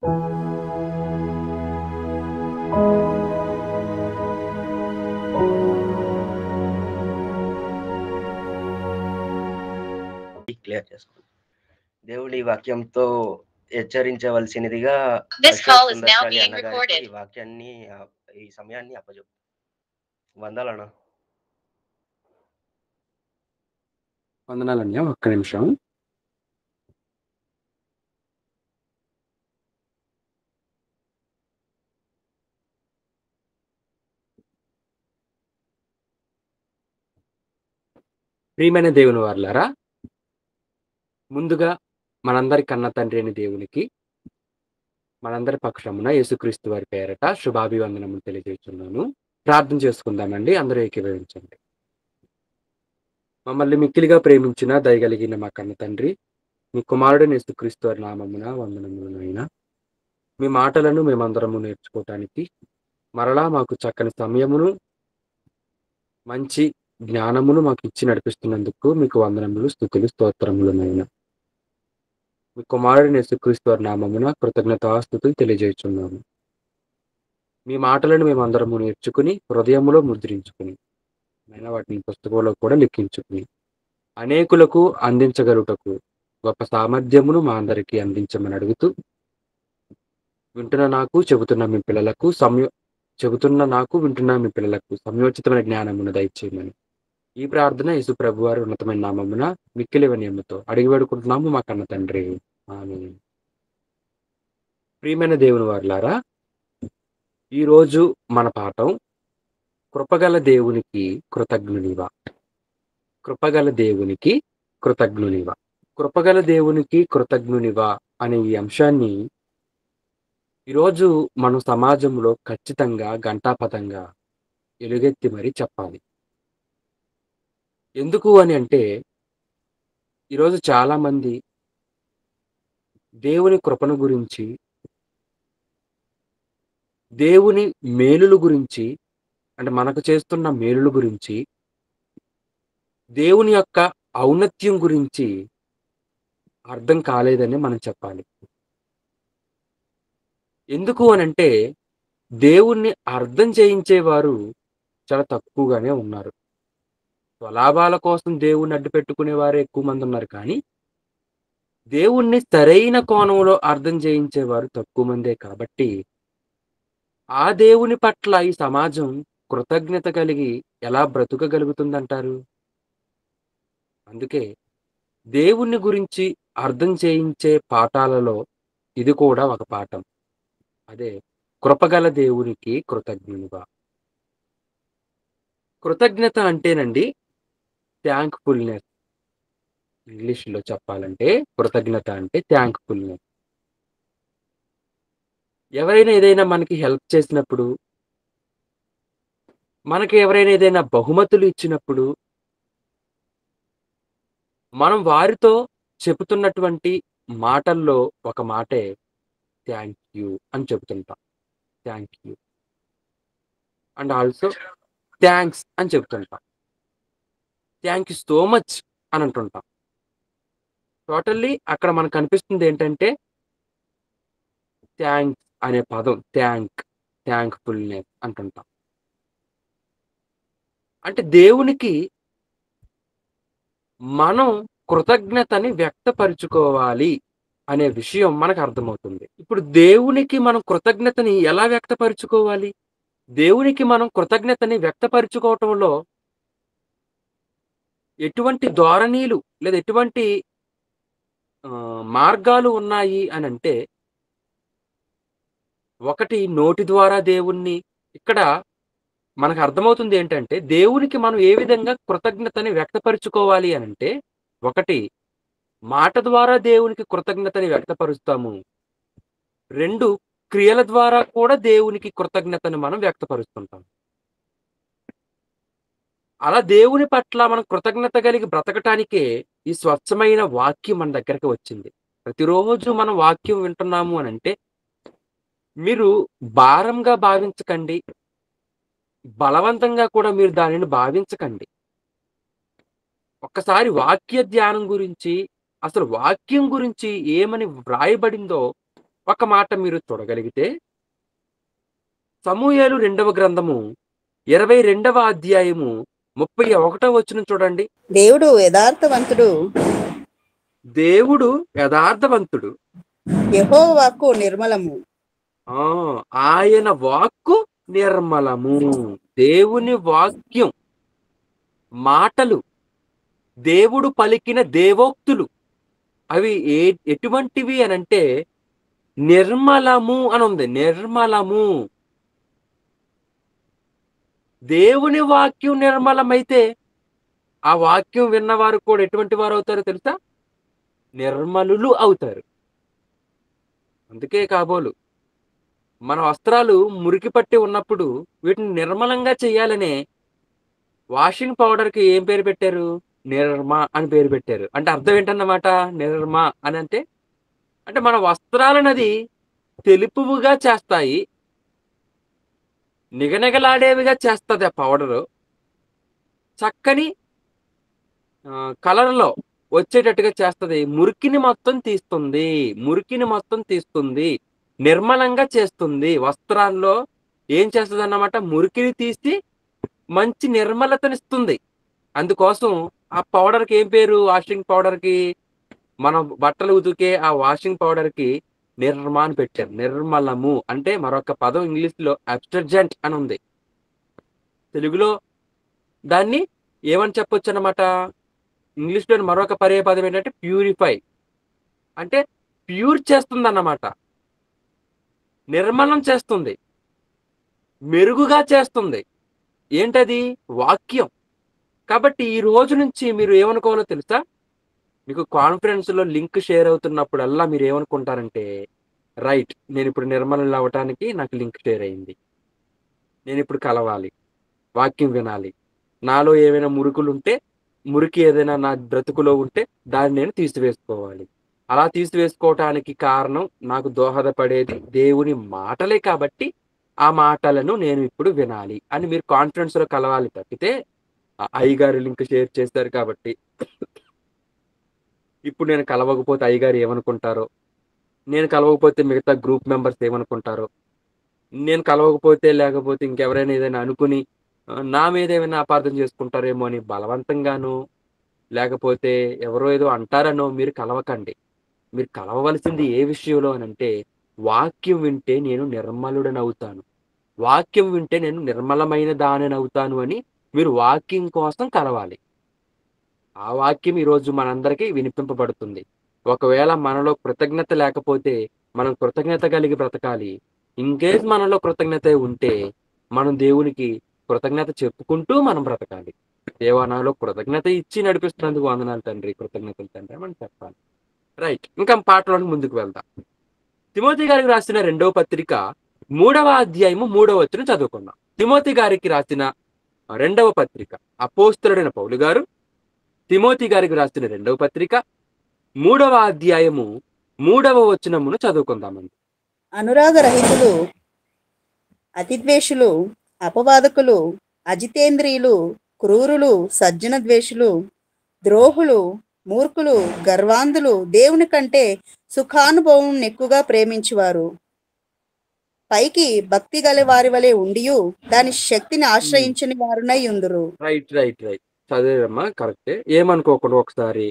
Clear చేసుకోండి. దేవుడి వాక్యంతో హెచ్చరించవలసినదిగా This Ashok call is now సుందర్శాలి being అన్నగారికి recorded. ఈ వాక్యాన్ని ఈ సమయాన్ని అప్పజెప్పు. వందలన్నా. వందనాలన్నయ్య. ఒక్క నిమిషం. ప్రియమైన దేవుని వారలారా, ముందుగా మనందరి కన్న తండ్రి అయిన దేవునికి మనందరి పక్షమున యేసుక్రీస్తు వారి పేరట శుభాభివందనములు తెలియజేస్తున్నాను. ప్రార్థన చేసుకుందామండి. అందరూ ఏకీభవించండి. మమ్మల్ని మిక్కిలిగా ప్రేమించిన దయగలిగిన మా కన్న తండ్రి, మీ కుమారుడైన యేసుక్రీస్తు వారి నామమున వందనములనైనా, మీ మాటలను మేమందరము నేర్చుకోవటానికి మరలా మాకు చక్కని సమయమును, మంచి జ్ఞానమును మాకు ఇచ్చి నడిపిస్తున్నందుకు మీకు వందనములు, స్తుతులు, స్తోత్రములనైనా. మీ కుమారుడైన యేసుక్రీస్తు వారి నామమున కృతజ్ఞతాస్తుతులు తెలియజేస్తున్నాము. మీ మాటలను మేమందరము నేర్చుకుని హృదయములో ముద్రించుకుని వాటిని పుస్తకంలో కూడా లిఖించుకుని అనేకులకు అందించగలుగుటకు గొప్ప సామర్థ్యమును మా అందరికీ అందించమని అడుగుతూ, వింటున్న నాకు చెబుతున్న మీ పిల్లలకు సంయోచితమైన జ్ఞానమును దయచేయమని ఈ ప్రార్థన యేసు ప్రభువారి ఉన్నతమైన నామమున మిక్కిలి వినయముతో అడిగి వేడుకుంటున్నాము మా కన్న తండ్రి. ఆమేన్. ప్రియమైన దేవుని వారలారా, ఈరోజు మన పాఠం కృపగల దేవునికి కృతజ్ఞునివా. కృపగల దేవునికి కృతజ్ఞునివా. కృపగల దేవునికి కృతజ్ఞునివా అనే ఈ అంశాన్ని ఈరోజు మనం సమాజంలో ఖచ్చితంగా ఘంటాపథంగా ఎలుగెత్తి మరీ చెప్పాలి. ఎందుకు అని అంటే, ఈరోజు చాలామంది దేవుని కృపను గురించి, దేవుని మేలుల గురించి, అంటే మనకు చేస్తున్న మేలుల గురించి, దేవుని యొక్క ఔన్నత్యం గురించి అర్థం కాలేదని మనం చెప్పాలి. ఎందుకు అనంటే, దేవుణ్ణి అర్థం చేయించేవారు చాలా తక్కువగానే ఉన్నారు. స్వలాభాల కోసం దేవుణ్ణి అడ్డు పెట్టుకునే వారే ఎక్కువ మంది ఉన్నారు. కానీ దేవుణ్ణి సరైన కోణంలో అర్థం చేయించేవారు తక్కువ మందే. కాబట్టి ఆ దేవుని పట్ల ఈ సమాజం కృతజ్ఞత కలిగి ఎలా బ్రతుకగలుగుతుందంటారు? అందుకే దేవుణ్ణి గురించి అర్థం చేయించే పాఠాలలో ఇది కూడా ఒక పాఠం. అదే కృపగల దేవునికి కృతజ్ఞునిగా. కృతజ్ఞత అంటేనండి థ్యాంక్ఫుల్నెస్. ఇంగ్లీష్లో చెప్పాలంటే కృతజ్ఞత అంటే థ్యాంక్ఫుల్నెస్. ఎవరైనా ఏదైనా మనకి హెల్ప్ చేసినప్పుడు, మనకి ఎవరైనా ఏదైనా బహుమతులు ఇచ్చినప్పుడు, మనం వారితో చెబుతున్నటువంటి మాటల్లో ఒక మాటే థ్యాంక్ యూ అని చెబుతుంటాం. Thank you and also thanks అని చెబుతుంటాం. థ్యాంక్ యూ సో మచ్ అని అంటుంటాం. టోటల్లీ అక్కడ మనకు కనిపిస్తుంది ఏంటంటే థ్యాంక్స్ అనే పదం, థ్యాంక్ఫుల్నెస్ అంటుంటాం. అంటే దేవునికి మనం కృతజ్ఞతని వ్యక్తపరుచుకోవాలి అనే విషయం మనకు అర్థమవుతుంది. ఇప్పుడు దేవునికి మనం కృతజ్ఞతని ఎలా వ్యక్తపరుచుకోవాలి? దేవునికి మనం కృతజ్ఞతని వ్యక్తపరుచుకోవటంలో ఎటువంటి ధోరణిలు లేదా ఎటువంటి మార్గాలు ఉన్నాయి అని అంటే, ఒకటి నోటి ద్వారా దేవుణ్ణి, ఇక్కడ మనకు అర్థమవుతుంది ఏంటంటే దేవునికి మనం ఏ విధంగా కృతజ్ఞతని వ్యక్తపరుచుకోవాలి అని అంటే, ఒకటి మాట ద్వారా దేవునికి కృతజ్ఞతని వ్యక్తపరుస్తాము. 2 క్రియల ద్వారా కూడా దేవునికి కృతజ్ఞతను మనం వ్యక్తపరుస్తుంటాం. అలా దేవుని పట్ల మనం కృతజ్ఞత కలిగి బ్రతకటానికే ఈ స్వచ్ఛమైన వాక్యం మన దగ్గరికి వచ్చింది. ప్రతిరోజు మనం వాక్యం వింటున్నాము అని అంటే మీరు భారంగా భావించకండి, బలవంతంగా కూడా మీరు దానిని భావించకండి. ఒక్కసారి వాక్య ధ్యానం గురించి, అసలు వాక్యం గురించి ఏమని వ్రాయబడిందో ఒక మాట మీరు చూడగలిగితే సమూయేలు 2వ గ్రంథము 22వ అధ్యాయము 31వ వచనం చూడండి. దేవుడు యథార్థవంతుడు, దేవుడు యథార్థవంతుడు, యెహోవా వాక్కు నిర్మలము. ఆయన వాక్కు నిర్మలము. దేవుని వాక్యం, మాటలు, దేవుడు పలికిన దేవోక్తులు అవి ఎటువంటివి అనంటే నిర్మలము అని ఉంది. నిర్మలము. దేవుని వాక్యం నిర్మలమైతే ఆ వాక్యం విన్నవారు కూడా ఎటువంటి వారు అవుతారో తెలుసా? నిర్మలులు అవుతారు. అందుకే కాబోలు మన వస్త్రాలు మురికి పట్టి ఉన్నప్పుడు వీటిని నిర్మలంగా చేయాలనే వాషింగ్ పౌడర్కి ఏం పేరు పెట్టారు? నిర్మా అని పేరు పెట్టారు. అంటే అర్థం ఏంటన్నమాట? నిర్మా అని అంటే మన వస్త్రాలనది తెలుపుగా చేస్తాయి, నిగనిగలాడేవిగా చేస్తుంది ఆ పౌడరు. చక్కని కలర్లో వచ్చేటట్టుగా చేస్తుంది. మురికిని మొత్తం తీస్తుంది, మురికిని మొత్తం తీస్తుంది, నిర్మలంగా చేస్తుంది. వస్త్రాల్లో ఏం చేస్తుంది అన్నమాట? మురికిని తీసి మంచి నిర్మలతనిస్తుంది. అందుకోసం ఆ పౌడర్కి ఏం పేరు? వాషింగ్ పౌడర్కి, మనం బట్టలు ఉతికే ఆ వాషింగ్ పౌడర్కి నిర్మా అని పెట్టారు. నిర్మలము అంటే మరొక పదం ఇంగ్లీష్లో అబ్స్టర్జెంట్ అని ఉంది. తెలుగులో దాన్ని ఏమని చెప్పొచ్చు అన్నమాట? ఇంగ్లీష్లో మరొక పర్యాయ పదం ఏంటంటే ప్యూరిఫై. అంటే ప్యూర్ చేస్తుంది అన్నమాట, నిర్మలం చేస్తుంది, మెరుగుగా చేస్తుంది. ఏంటది? వాక్యం. కాబట్టి ఈ రోజు నుంచి మీరు ఏమనుకోవాలో తెలుసా? మీకు కాన్ఫరెన్స్లో లింక్ షేర్ అవుతున్నప్పుడల్లా మీరు ఏమనుకుంటారంటే, రైట్, నేను ఇప్పుడు నిర్మలం అవ్వటానికి నాకు లింక్ షేర్ అయింది, నేను ఇప్పుడు కలవాలి, వాక్యం వినాలి, నాలో ఏమైనా మురికి ఏదైనా నా బ్రతుకులో ఉంటే దాన్ని నేను తీసివేసుకోవాలి. అలా తీసివేసుకోవటానికి కారణం, నాకు దోహదపడేది దేవుని మాటలే కాబట్టి ఆ మాటలను నేను ఇప్పుడు వినాలి అని మీరు కాన్ఫరెన్స్లో కలవాలి. తప్పితే అయ్యగారు లింక్ షేర్ చేస్తారు కాబట్టి ఇప్పుడు నేను కలవకపోతే అయ్యగారు ఏమనుకుంటారో, నేను కలవకపోతే మిగతా గ్రూప్ మెంబర్స్ ఏమనుకుంటారో, నేను కలవకపోతే లేకపోతే ఇంకెవరైనా ఏదైనా అనుకుని నా మీద ఏమైనా అపార్థం చేసుకుంటారేమో అని బలవంతంగాను, లేకపోతే ఎవరో ఏదో అంటారనో మీరు కలవకండి. మీరు కలవవలసింది ఏ విషయంలో అనంటే, వాక్యం వింటే నేను నిర్మలుడనవుతాను, వాక్యం వింటే నేను నిర్మలమైన దానినవుతాను అని మీరు వాక్యం కోసం కలవాలి. ఆ వాక్యం ఈరోజు మనందరికీ వినిపింపబడుతుంది. ఒకవేళ మనలో కృతజ్ఞత లేకపోతే మనం కృతజ్ఞత కలిగి బ్రతకాలి. ఇన్కేస్ మనలో కృతజ్ఞత ఉంటే మనం దేవునికి కృతజ్ఞత చెప్పుకుంటూ మనం బ్రతకాలి. దేవా, నాలో కృతజ్ఞత ఇచ్చి నడిపిస్తున్నందుకు వందనాలు తండ్రి, కృతజ్ఞతలు తండ్రి అని చెప్పాలి. రైట్, ఇంకా పాటలోకి ముందుకు వెళ్దాం. తిమోతి గారికి రాసిన 2వ పత్రిక 3వ అధ్యాయము 3వ వచనం చదువుకుందాం. తిమోతి గారికి రాసిన 2వ పత్రిక, అపోస్తలుడైన పౌలు గారు తిమోతి గారికి రాసిన 2వ పత్రిక 3వ అధ్యాయము 3వ వచనమును చదువుకుందామండి. అనురాగరహితులు, అతిద్వేషులు, అపవాదకులు, అజితేంద్రియులు, క్రూరులు, సజ్జన ద్వేషులు, ద్రోహులు, మూర్ఖులు, గర్వాంధులు, దేవుని కంటే సుఖానుభవం ఎక్కువగా ప్రేమించువారు, పైకి భక్తి గల వారి వలె ఉండియు దాని శక్తిని ఆశ్రయించని వారునై ఉందురు. రైట్ రైట్ రైట్ చదివమ్మా, కరెక్టే. ఏమనుకోకుండా ఒకసారి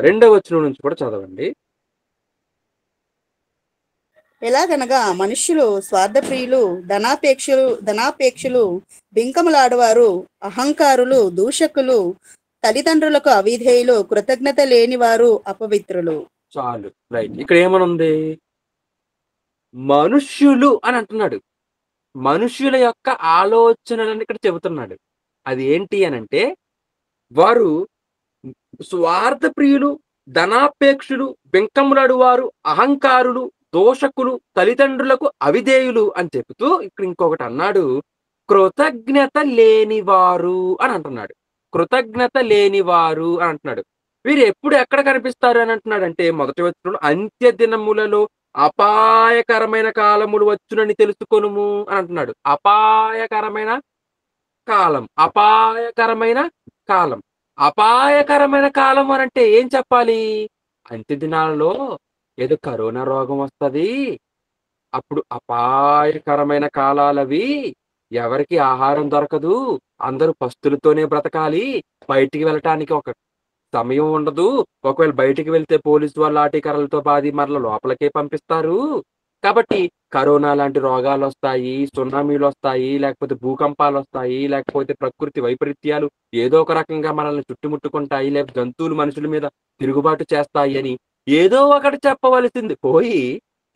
2వ వచనం నుంచి కూడా చదవండి. ఎలాగనగా మనుష్యులు స్వార్థప్రియులు, ధనాపేక్షులు, బింకములాడువారు, అహంకారులు, దూషకులు, తల్లిదండ్రులకు అవిధేయులు, కృతజ్ఞత లేని వారు, అపవిత్రులు. చాలు. రైట్, ఇక్కడ ఏమనుంది? మనుష్యులు అని అంటున్నాడు. మనుష్యుల యొక్క ఆలోచనలను ఇక్కడ చెబుతున్నాడు. అది ఏంటి అనంటే, వారు స్వార్థ ప్రియులు, ధనాపేక్షులు, బెంకములాడు వారు, అహంకారులు, దోషకులు, తల్లిదండ్రులకు అవిధేయులు అని చెబుతూ ఇక్కడ ఇంకొకటి అన్నాడు, కృతజ్ఞత లేనివారు అని అంటున్నాడు. కృతజ్ఞత లేనివారు అని అంటున్నాడు. వీరు ఎప్పుడు ఎక్కడ కనిపిస్తారు అని అంటున్నాడు అంటే, మొదటి వచనంలో అంత్య దినములలో అపాయకరమైన కాలములు వచ్చునని తెలుసుకొనుము అని అంటున్నాడు. అపాయకరమైన కాలం, అపాయకరమైన కాలం, అపాయకరమైన కాలం అని అంటే ఏం చెప్పాలి? అంత్య దినాలలో ఏదో కరోనా రోగం వస్తది, అప్పుడు అపాయకరమైన కాలాలవి, ఎవరికి ఆహారం దొరకదు, అందరూ పస్తులతోనే బ్రతకాలి, బయటికి వెళ్ళటానికి ఒక సమయం ఉండదు, ఒకవేళ బయటికి వెళ్తే పోలీసు వాళ్ళు లాఠీ కర్రలతో బాది మరల లోపలికే పంపిస్తారు, కాబట్టి కరోనా లాంటి రోగాలు వస్తాయి, సునామీలు వస్తాయి, లేకపోతే భూకంపాలు వస్తాయి, లేకపోతే ప్రకృతి వైపరీత్యాలు ఏదో ఒక రకంగా మనల్ని చుట్టుముట్టుకుంటాయి, లేకపోతే జంతువులు మనుషుల మీద తిరుగుబాటు చేస్తాయి అని ఏదో ఒకటి చెప్పవలసింది పోయి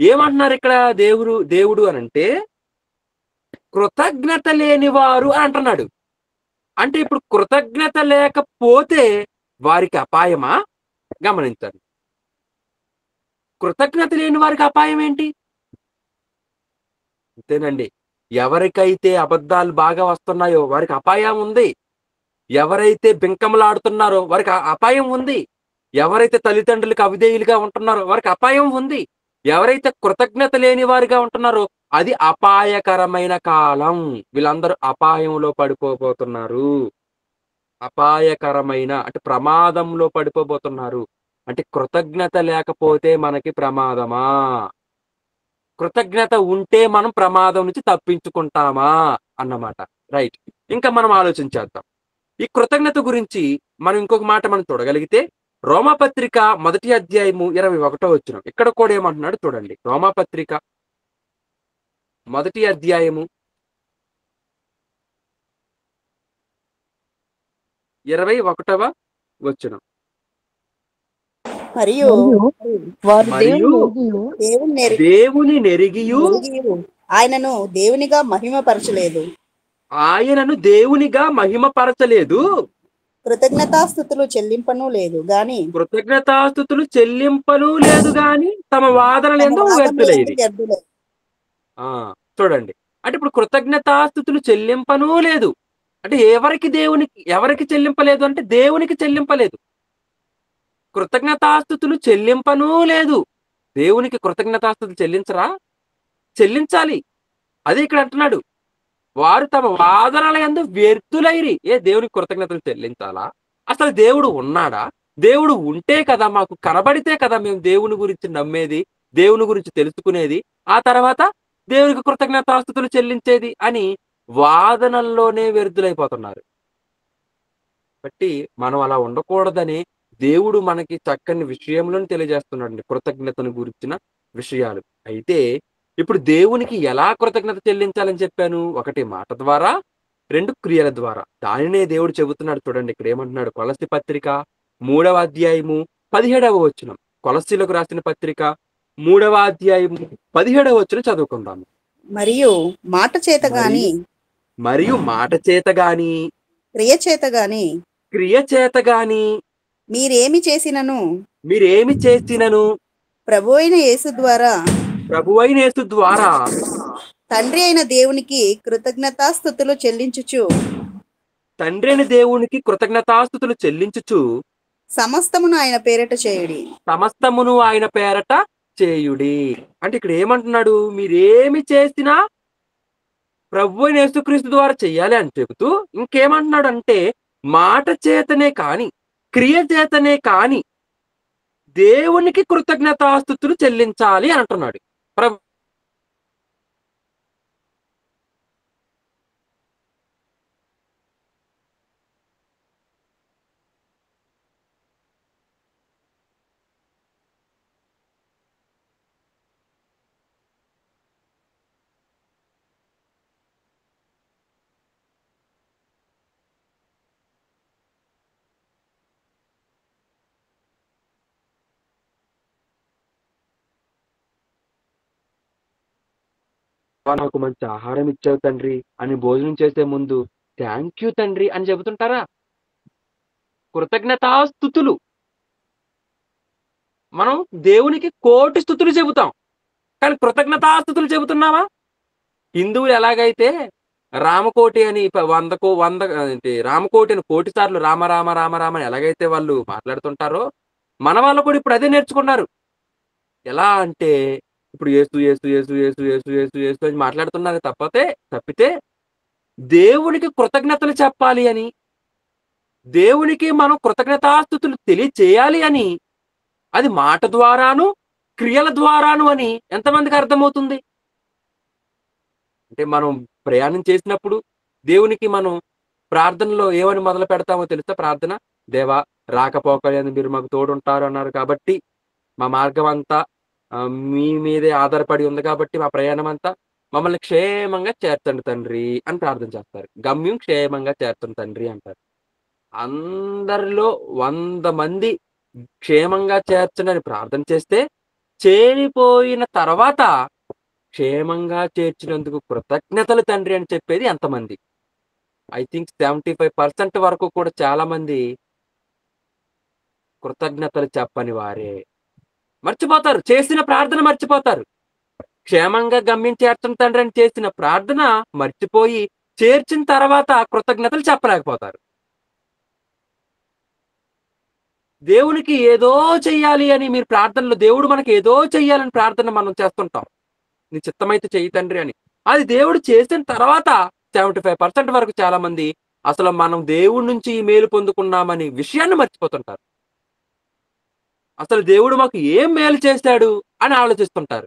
ఏమంటున్నారు ఇక్కడ దేవుడు అని అంటే కృతజ్ఞత లేనివారు అని అంటున్నాడు. అంటే ఇప్పుడు కృతజ్ఞత లేకపోతే వారికి అపాయమా? గమనించండి. కృతజ్ఞత లేని వారికి అపాయం ఏంటి? అంతేనండి. ఎవరికైతే అబద్ధాలు బాగా వస్తున్నాయో వారికి అపాయం ఉంది. ఎవరైతే బింకములాడుతున్నారో వారికి అపాయం ఉంది. ఎవరైతే తల్లిదండ్రులకు అవిధేయులుగా ఉంటున్నారో వారికి అపాయం ఉంది. ఎవరైతే కృతజ్ఞత లేని వారిగా ఉంటున్నారో అది అపాయకరమైన కాలం. వీళ్ళందరూ అపాయంలో పడిపోబోతున్నారు. అపాయకరమైన అంటే ప్రమాదంలో పడిపోబోతున్నారు. అంటే కృతజ్ఞత లేకపోతే మనకి ప్రమాదమా? కృతజ్ఞత ఉంటే మనం ప్రమాదం నుంచి తప్పించుకుంటామా అన్నమాట. రైట్. ఇంకా మనం ఆలోచించేద్దాం. ఈ కృతజ్ఞత గురించి మనం ఇంకొక మాట మనం చూడగలిగితే రోమాపత్రిక 1 అధ్యాయము 21వ వచనం. ఇక్కడ కూడా ఏమంటున్నాడు చూడండి. రోమాపత్రిక 1 అధ్యాయము 21వ వచనం. మరియు వారు మరియు దేవుని నెరిగియు ఆయనను దేవునిగా మహిమపరచలేదు, ఆయనను దేవునిగా మహిమపరచలేదు, కృతజ్ఞతాస్థుతులు చెల్లింపను లేదు గాని కృతజ్ఞతాస్తుతులు చెల్లింపను లేదు గాని తమ వాదనలేందో వ్యర్థులైరి. చూడండి. అంటే ఇప్పుడు కృతజ్ఞతాస్తుతులు చెల్లింపను లేదు అంటే ఎవరికి చెల్లింపలేదు అంటే దేవునికి చెల్లింపలేదు. కృతజ్ఞతాస్తుతులు చెల్లింపను లేదు. దేవునికి కృతజ్ఞతాస్తుతులు చెల్లించరా? చెల్లించాలి. అదే ఇక్కడ అంటున్నాడు. వారు తమ వాదనల యందు వ్యర్థులైరి. దేవునికి కృతజ్ఞతలు చెల్లించాలా? అసలు దేవుడు ఉన్నాడా? దేవుడు ఉంటే కదా మాకు కనబడితే కదా మేము దేవుని గురించి నమ్మేది, దేవుని గురించి తెలుసుకునేది, ఆ తర్వాత దేవునికి కృతజ్ఞతాస్తుతులు చెల్లించేది అని వాదనల్లోనే వ్యర్థులైపోతున్నారు. బట్టి మనం అలా ఉండకూడదని దేవుడు మనకి చక్కని విషయంలో తెలియజేస్తున్నాడు, కృతజ్ఞతను గురించిన విషయాలు. అయితే ఇప్పుడు దేవునికి ఎలా కృతజ్ఞత చెల్లించాలని చెప్పాను? 1 మాట ద్వారా, 2 క్రియల ద్వారా. దానినే దేవుడు చెబుతున్నాడు చూడండి. ఇక్కడ ఏమంటున్నాడు? కొలస్సీ పత్రిక 3వ అధ్యాయము 17వ వచనం. కొలస్సీలకు రాసిన పత్రిక 3వ అధ్యాయము 17వ వచనం చదువుకుందాము. మరియు మాట చేత గాని క్రియ చేత గాని మీరేమి చేసినను ప్రభువైన యేసు ద్వారా తండ్రి అయిన దేవునికి కృతజ్ఞతాస్తుతులు చెల్లించుచు సమస్తమును ఆయన పేరట చేయుడి. అంటే ఇక్కడ ఏమంటున్నాడు? మీరేమి చేసినా ప్రభు అయిన యేసుక్రీస్తు ద్వారా చెయ్యాలి అని చెబుతూ ఇంకేమంటున్నాడు అంటే మాట చేతనే కాని క్రియ చేతనే కాని దేవునికి కృతజ్ఞతాస్తుతులు చెల్లించాలి అని అంటున్నాడు. నాకు మంచి ఆహారం ఇచ్చావు తండ్రి అని భోజనం చేసే ముందు థ్యాంక్ యూ తండ్రి అని చెబుతుంటారా? కృతజ్ఞతాస్తుతులు. మనం దేవునికి కోటి స్తుతులు చెబుతాం, కానీ కృతజ్ఞతాస్తుతులు చెబుతున్నావా? హిందువులు ఎలాగైతే రామకోటి అని 100 రామకోటి అని కోటి సార్లు రామ రామ రామ రామ అని ఎలాగైతే వాళ్ళు మాట్లాడుతుంటారో మన వాళ్ళు కూడా ఇప్పుడు అదే నేర్చుకున్నారు. ఎలా అంటే ఇప్పుడు యేసు యేసు యేసు యేసు యేసు యేసు యేసు అని మాట్లాడుతున్నారు తప్పితే దేవునికి కృతజ్ఞతలు చెప్పాలి అని, దేవునికి మనం కృతజ్ఞతాస్తుతులు తెలియచేయాలి అని అది మాట ద్వారాను క్రియల ద్వారాను అని ఎంతమందికి అర్థమవుతుంది? అంటే మనం ప్రయాణం చేసినప్పుడు దేవునికి మనం ప్రార్థనలో ఏమని మొదలు పెడతామో తెలుసా ప్రార్థన? దేవా రాకపోకలందు మీరు మాకు తోడుంటారు అన్నారు కాబట్టి మా మార్గం అంతా మీ మీదే ఆధారపడి ఉంది కాబట్టి మా ప్రయాణం అంతా మమ్మల్ని క్షేమంగా చేర్చండి తండ్రి అని ప్రార్థన చేస్తారు. గమ్యం క్షేమంగా చేర్చండి తండ్రి అంటారు. అందరిలో 100 మంది క్షేమంగా చేర్చండి అని ప్రార్థన చేస్తే, చేరిపోయిన తర్వాత క్షేమంగా చేర్చినందుకు కృతజ్ఞతలు తండ్రి అని చెప్పేది ఎంతమంది? ఐ థింక్ 75% వరకు కూడా చాలా మంది కృతజ్ఞతలు చెప్పని వారే. మర్చిపోతారు. చేసిన ప్రార్థన మర్చిపోతారు. క్షేమంగా గమ్యం చేర్చండి తండ్రి అని చేసిన ప్రార్థన మర్చిపోయి, చేర్చిన తర్వాత కృతజ్ఞతలు చెప్పలేకపోతారు. దేవునికి ఏదో చెయ్యాలి అని మీరు ప్రార్థనలో దేవుడు మనకి ఏదో చెయ్యాలని ప్రార్థన మనం చేస్తుంటాం. నీ చిత్తమైతే చెయ్యి తండ్రి అని. అది దేవుడు చేసిన తర్వాత 75% వరకు చాలా మంది అసలు మనం దేవుడి నుంచి ఈ మేలు పొందుకున్నామని విషయాన్ని మర్చిపోతుంటారు. అసలు దేవుడు మాకు ఏం మేలు చేశాడు అని ఆలోచిస్తుంటారు.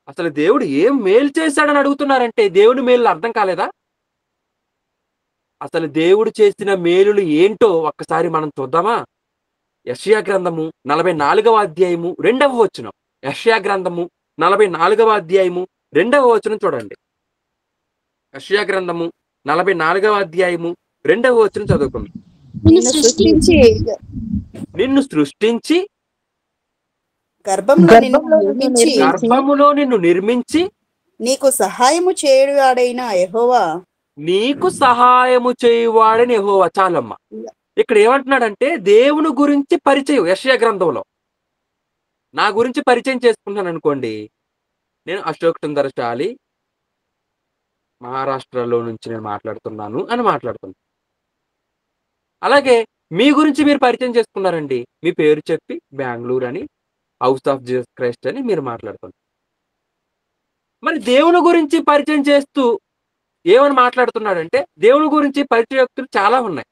అసలు దేవుడు ఏం మేలు చేశాడని అడుగుతున్నారంటే దేవుని మేలు అర్థం కాలేదా? అసలు దేవుడు చేసిన మేలులు ఏంటో ఒక్కసారి మనం చూద్దామా? యెషయా గ్రంథము 44వ అధ్యాయము 2వ వచనం. యెషయా గ్రంథము 44వ అధ్యాయము 2వ వచనం చూడండి. యెషయా గ్రంథము 44వ అధ్యాయము 2వ వచనం చదువుకుందాం. నిన్ను సృష్టించి గర్భములో నిన్ను నిర్మించి నీకు సహాయము చేయువాడైన యెహోవా చాలమ్మ. ఇక్కడ ఏమంటున్నాడంటే దేవుని గురించి పరిచయం. యెషయా గ్రంథంలో నా గురించి పరిచయం చేసుకుంటున్నాను అనుకోండి, నేను అశోక్ సుందరశాలి మహారాష్ట్రలో నుంచి నేను మాట్లాడుతున్నాను అని మాట్లాడుతున్నాను. అలాగే మీ గురించి మీరు పరిచయం చేసుకున్నారండి, మీ పేరు చెప్పి బెంగళూరు అని, హౌస్ ఆఫ్ జీసస్ క్రైస్ట్ అని మీరు మాట్లాడుతున్నారు. మరి దేవుని గురించి పరిచయం చేస్తూ ఏమని మాట్లాడుతున్నాడంటే, దేవుని గురించి పరిచయోక్తులు చాలా ఉన్నాయి.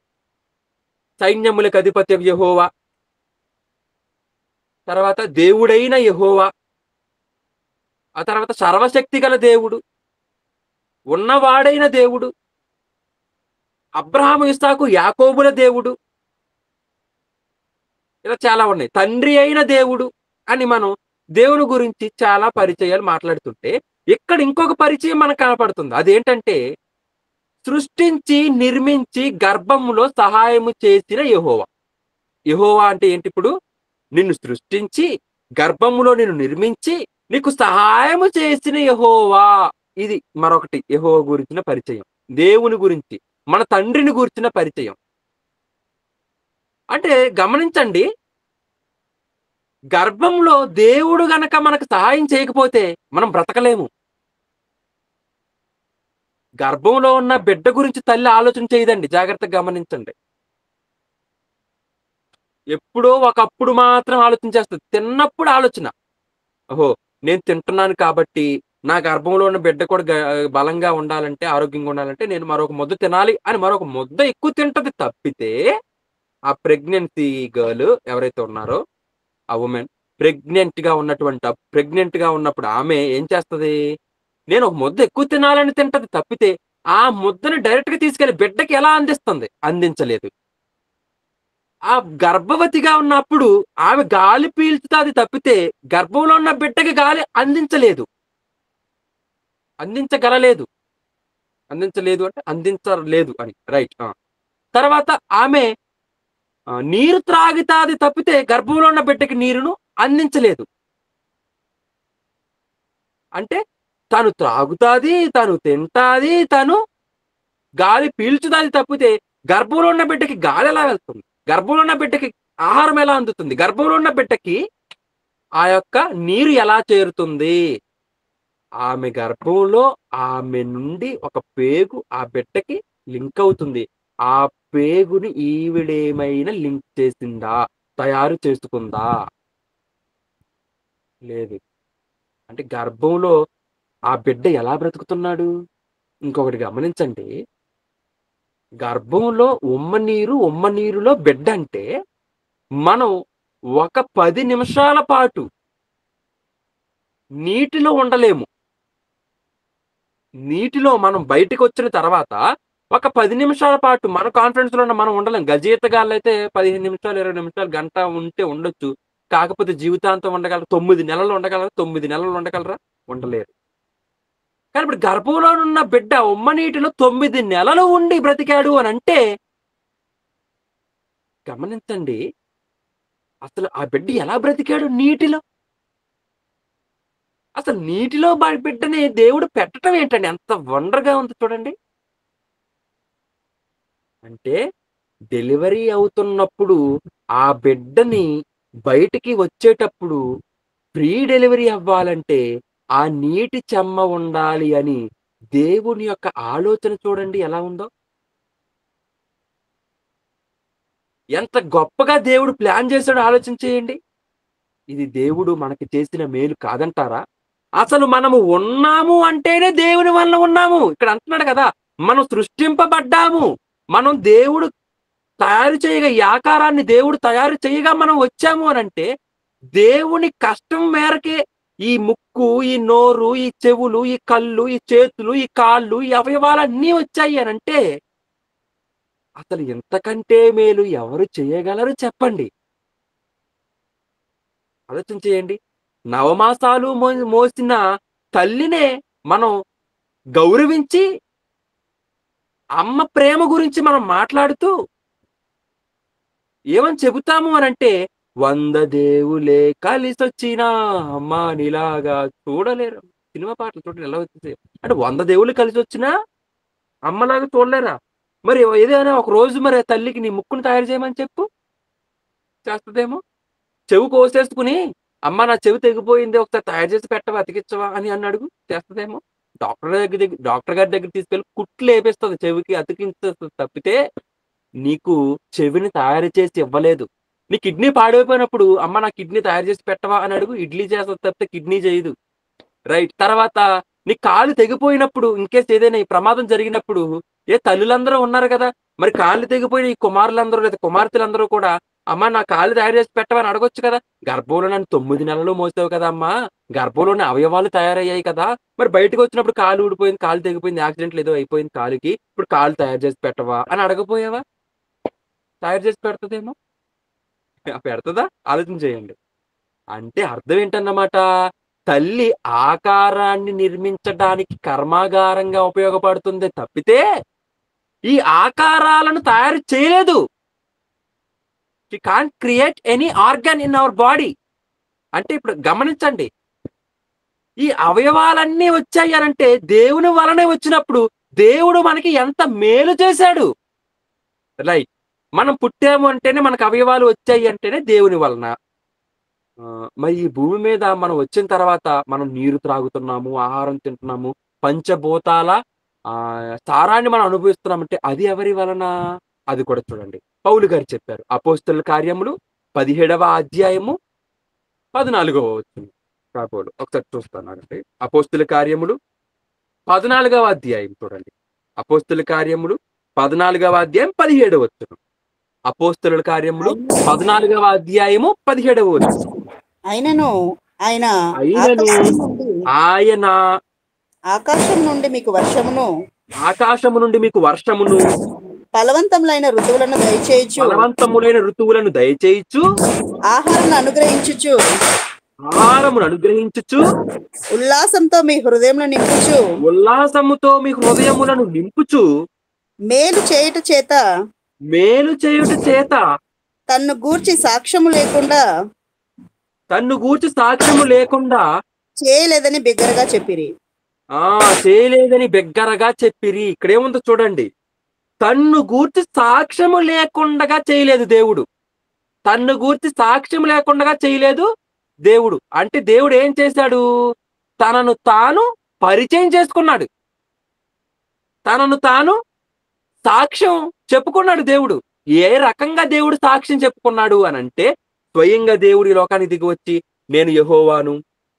సైన్యములకు అధిపతి యెహోవా, తర్వాత దేవుడైన యెహోవా, ఆ తర్వాత సర్వశక్తి గల దేవుడు, ఉన్నవాడైన దేవుడు, అబ్రహాము ఇస్సాకు యాకోబుల దేవుడు, ఇలా చాలా ఉన్నాయి. తండ్రి అయిన దేవుడు అని మనం దేవుని గురించి చాలా పరిచయాలు మాట్లాడుతుంటే, ఇక్కడ ఇంకొక పరిచయం మనకు కనపడుతుంది. అదేంటంటే సృష్టించి నిర్మించి గర్భములో సహాయము చేసిన యెహోవా. యెహోవా అంటే ఏంటి? ఇప్పుడు నిన్ను సృష్టించి గర్భములో నిన్ను నిర్మించి నీకు సహాయము చేసిన యెహోవా. ఇది మరొకటి యెహోవా గురించిన పరిచయం. దేవుని గురించి, మన తండ్రిని గురించిన పరిచయం. అంటే గమనించండి, గర్భంలో దేవుడు గనక మనకు సహాయం చేయకపోతే మనం బ్రతకలేము. గర్భంలో ఉన్న బిడ్డ గురించి తల్లి ఆలోచన చేయదండి. జాగ్రత్తగా గమనించండి. ఎప్పుడో ఒకప్పుడు మాత్రం ఆలోచన చేస్తుంది. తిన్నప్పుడు ఆలోచన, ఓహో నేను తింటున్నాను కాబట్టి నా గర్భంలో ఉన్న బిడ్డ కూడా బలంగా ఉండాలంటే, ఆరోగ్యంగా ఉండాలంటే నేను మరొక ముద్ద తినాలి అని మరొక ముద్ద ఎక్కువ తింటది తప్పితే, ఆ ప్రెగ్నెన్సీ గర్ల్ ఎవరైతే ఉన్నారో ఆ ఉమెన్ ప్రెగ్నెంట్ గా ఉన్నప్పుడు ఆమె ఏం చేస్తది? నేను ఒక ముద్ద ఎక్కువ తినాలని తింటది తప్పితే ఆ ముద్దని డైరెక్ట్ గా తీసుకెళ్లి బిడ్డకి ఎలా అందిస్తుంది? అందించలేదు. ఆ గర్భవతిగా ఉన్నప్పుడు ఆమె గాలి పీల్చుతాది తప్పితే గర్భంలో ఉన్న బిడ్డకి గాలి అందించలేదు. అందించగలలేదు. అందించలేదు అంటే అందించలేదు అని, రైట్. తర్వాత ఆమె నీరు త్రాగుతాది తప్పితే గర్భంలో ఉన్న బిడ్డకి నీరును అందించలేదు. అంటే తను త్రాగుతాది, తను తింటాది, తను గాలి పీల్చుతాది తప్పితే గర్భంలో ఉన్న బిడ్డకి గాలి ఎలా వెళ్తుంది? గర్భంలో ఉన్న బిడ్డకి ఆహారం ఎలా అందుతుంది? గర్భంలో ఉన్న బిడ్డకి ఆ యొక్క నీరు ఎలా చేరుతుంది? ఆమె గర్భంలో ఆమె నుండి ఒక పేగు ఆ బిడ్డకి లింక్ అవుతుంది. ఆ పేగుని ఈవిడేమైనా లింక్ చేసిందా? తయారు చేసుకుందా? లేదు. అంటే గర్భంలో ఆ బిడ్డ ఎలా బ్రతుకుతున్నాడు? ఇంకొకటి గమనించండి, గర్భంలో ఉమ్మ నీరులో బిడ్డ అంటే మనం ఒక 10 నిమిషాల పాటు నీటిలో ఉండలేము. నీటిలో మనం బయటికి వచ్చిన తర్వాత ఒక 10 నిమిషాల పాటు మన కాన్ఫిడెన్స్ లో మనం ఉండలేం. గజీతగాళ్ళైతే 15 నిమిషాలు 20 నిమిషాలు గంట ఉంటే ఉండొచ్చు. కాకపోతే జీవితాంతం ఉండగలరు. 9 నెలలు ఉండగలరా? 9 నెలలు ఉండగలరా? ఉండలేరు. కానీ ఇప్పుడు గర్భంలో ఉన్న బిడ్డ ఉమ్మ నీటిలో 9 నెలలు ఉండి బ్రతికాడు అని అంటే గమనించండి, అసలు ఆ బిడ్డ ఎలా బ్రతికాడు నీటిలో? అసలు నీటిలో బిడ్డని దేవుడు పెట్టడం ఏంటండి? ఎంత వండర్గా ఉంది చూడండి. అంటే డెలివరీ అవుతున్నప్పుడు ఆ బిడ్డని బయటికి వచ్చేటప్పుడు ప్రీ డెలివరీ అవ్వాలంటే ఆ నీటి చెమ్మ ఉండాలి అని దేవుని యొక్క ఆలోచన చూడండి ఎలా ఉందో. ఎంత గొప్పగా దేవుడు ప్లాన్ చేశాడో ఆలోచన చేయండి. ఇది దేవుడు మనకి చేసిన మేలు కాదంటారా? అసలు మనము ఉన్నాము అంటేనే దేవుని వల్ల ఉన్నాము. ఇక్కడ అంటున్నాడు కదా, మనం సృష్టింపబడ్డాము. మనం దేవుడు తయారు చేయగా, ఈ ఆకారాన్ని దేవుడు తయారు చేయగా మనం వచ్చాము అని అంటే దేవుని కష్టం మేరకే ఈ ముక్కు, ఈ నోరు, ఈ చెవులు, ఈ కళ్ళు, ఈ చేతులు, ఈ కాళ్ళు, ఈ అవయవాలన్నీ వచ్చాయి అని అంటే అసలు ఇంతకంటే మేలు ఎవరు చేయగలరు చెప్పండి? ఆలోచన చేయండి. నవమాసాలు మోసిన తల్లినే మనం గౌరవించి అమ్మ ప్రేమ గురించి మనం మాట్లాడుతూ ఏమని చెబుతాము అనంటే 100 దేవులే కలిసొచ్చినా అమ్మా నీలాగా చూడలేరు. సినిమా పాటలు చూడండి ఎలా వచ్చేసాయి. అంటే 100 దేవుళ్ళు కలిసి వచ్చినా అమ్మలాగా చూడలేరా? మరి ఏదైనా ఒక రోజు మరి ఆ తల్లికి నీ ముక్కును తయారు చేయమని చెప్పు, చేస్తదేమో. చెవు కోసేసుకుని అమ్మ నా చెవి తెగిపోయింది ఒకసారి తయారు చేసి పెట్టవా, అతికిచ్చవా అని అడుగు, చేస్తదేమో. డాక్టర్ గారి దగ్గర తీసుకెళ్ళి కుట్లు వేపిస్తుంది, చెవికి అతికించేస్తుంది తప్పితే నీకు చెవిని తయారు చేసి ఇవ్వలేదు. నీ కిడ్నీ పాడైపోయినప్పుడు అమ్మ నా కిడ్నీ తయారు చేసి పెట్టవా అని అడుగు, ఇడ్లీ చేస్తుంది తప్పితే కిడ్నీ చేయదు. రైట్. తర్వాత నీ కాలు తెగిపోయినప్పుడు ఇన్కేస్ ఏదైనా ఈ ప్రమాదం జరిగినప్పుడు తల్లులందరూ ఉన్నారు కదా, మరి కాళ్ళు తెగిపోయిన ఈ కుమారులందరూ లేదా కుమార్తెలందరూ కూడా అమ్మ నా కాళ్ళు తయారు చేసి పెట్టవని అడగొచ్చు కదా. గర్భంలో నన్ను 9 నెలలు మోసావు కదా అమ్మా, గర్భంలోని అవయవాలు తయారయ్యాయి కదా, మరి బయటకు వచ్చినప్పుడు కాలు ఊడిపోయింది, కాలు తెగిపోయింది, యాక్సిడెంట్ ఏదో అయిపోయింది కాలుకి, ఇప్పుడు కాలు తయారు చేసి పెట్టవా అని అడగపోయావా? తయారు చేసి పెడుతుందేమో. పెడుతుందా? ఆలోచన చేయండి. అంటే అర్థం ఏంటన్నమాట, తల్లి ఆకారాన్ని నిర్మించడానికి కర్మాగారంగా ఉపయోగపడుతుంది తప్పితే ఈ ఆకారాలను తయారు చేయలేదు. She can't create any organ in our body. అంటే ఇప్పుడు గమనించండి, ఈ అవయవాలన్నీ వచ్చాయి అనంటే దేవుని వలనే వచ్చినప్పుడు దేవుడు మనకి ఎంత మేలు చేశాడు. రైట్. మనం పుట్టాము అంటేనే మనకు అవయవాలు వచ్చాయి అంటేనే దేవుని వలన. మరి ఈ భూమి మీద మనం వచ్చిన తర్వాత మనం నీరు త్రాగుతున్నాము, ఆహారం తింటున్నాము, పంచభూతాల సారాన్ని మనం అనుభవిస్తున్నామంటే అది ఎవరి వలన? అది కూడా చూడండి. పౌలు గారు చెప్పారు. అపోస్తలుల కార్యములు 17వ అధ్యాయము 14వ వచనం. కాబోలు ఒకసారి చూస్తానంటే అపోస్తలుల కార్యములు 14వ అధ్యాయం చూడండి. అపోస్తలుల కార్యములు 14వ అధ్యాయం 17వ వచనం. అపోస్తలుల కార్యములు 14వ అధ్యాయము 17వ వచనం. ఆయనను ఆయన ఆకాశం నుండి మీకు వర్షమును ఫలవంతములైన ఋతువులను దయచేయచ్చు ఆహారమును అనుగ్రహించుచు ఉల్లాసముతో మీ హృదయములను నింపుచు మేలు చేయుట చేత తన్ను గూర్చి సాక్ష్యము లేకుండా చేయలేదని బిగ్గరగా చెప్పిరి. ఇక్కడేముందో చూడండి. తన్ను గూర్చి సాక్ష్యము లేకుండా చేయలేదు దేవుడు. తన్ను గూర్చి సాక్ష్యం లేకుండా చేయలేదు దేవుడు. అంటే దేవుడు ఏం చేశాడు? తనను తాను పరిచయం చేసుకున్నాడు, తనను తాను సాక్ష్యం చెప్పుకున్నాడు దేవుడు. ఏ రకంగా దేవుడు సాక్ష్యం చెప్పుకున్నాడు అనంటే, స్వయంగా దేవుడు ఈ లోకానికి దిగి వచ్చి నేను యెహోవాను,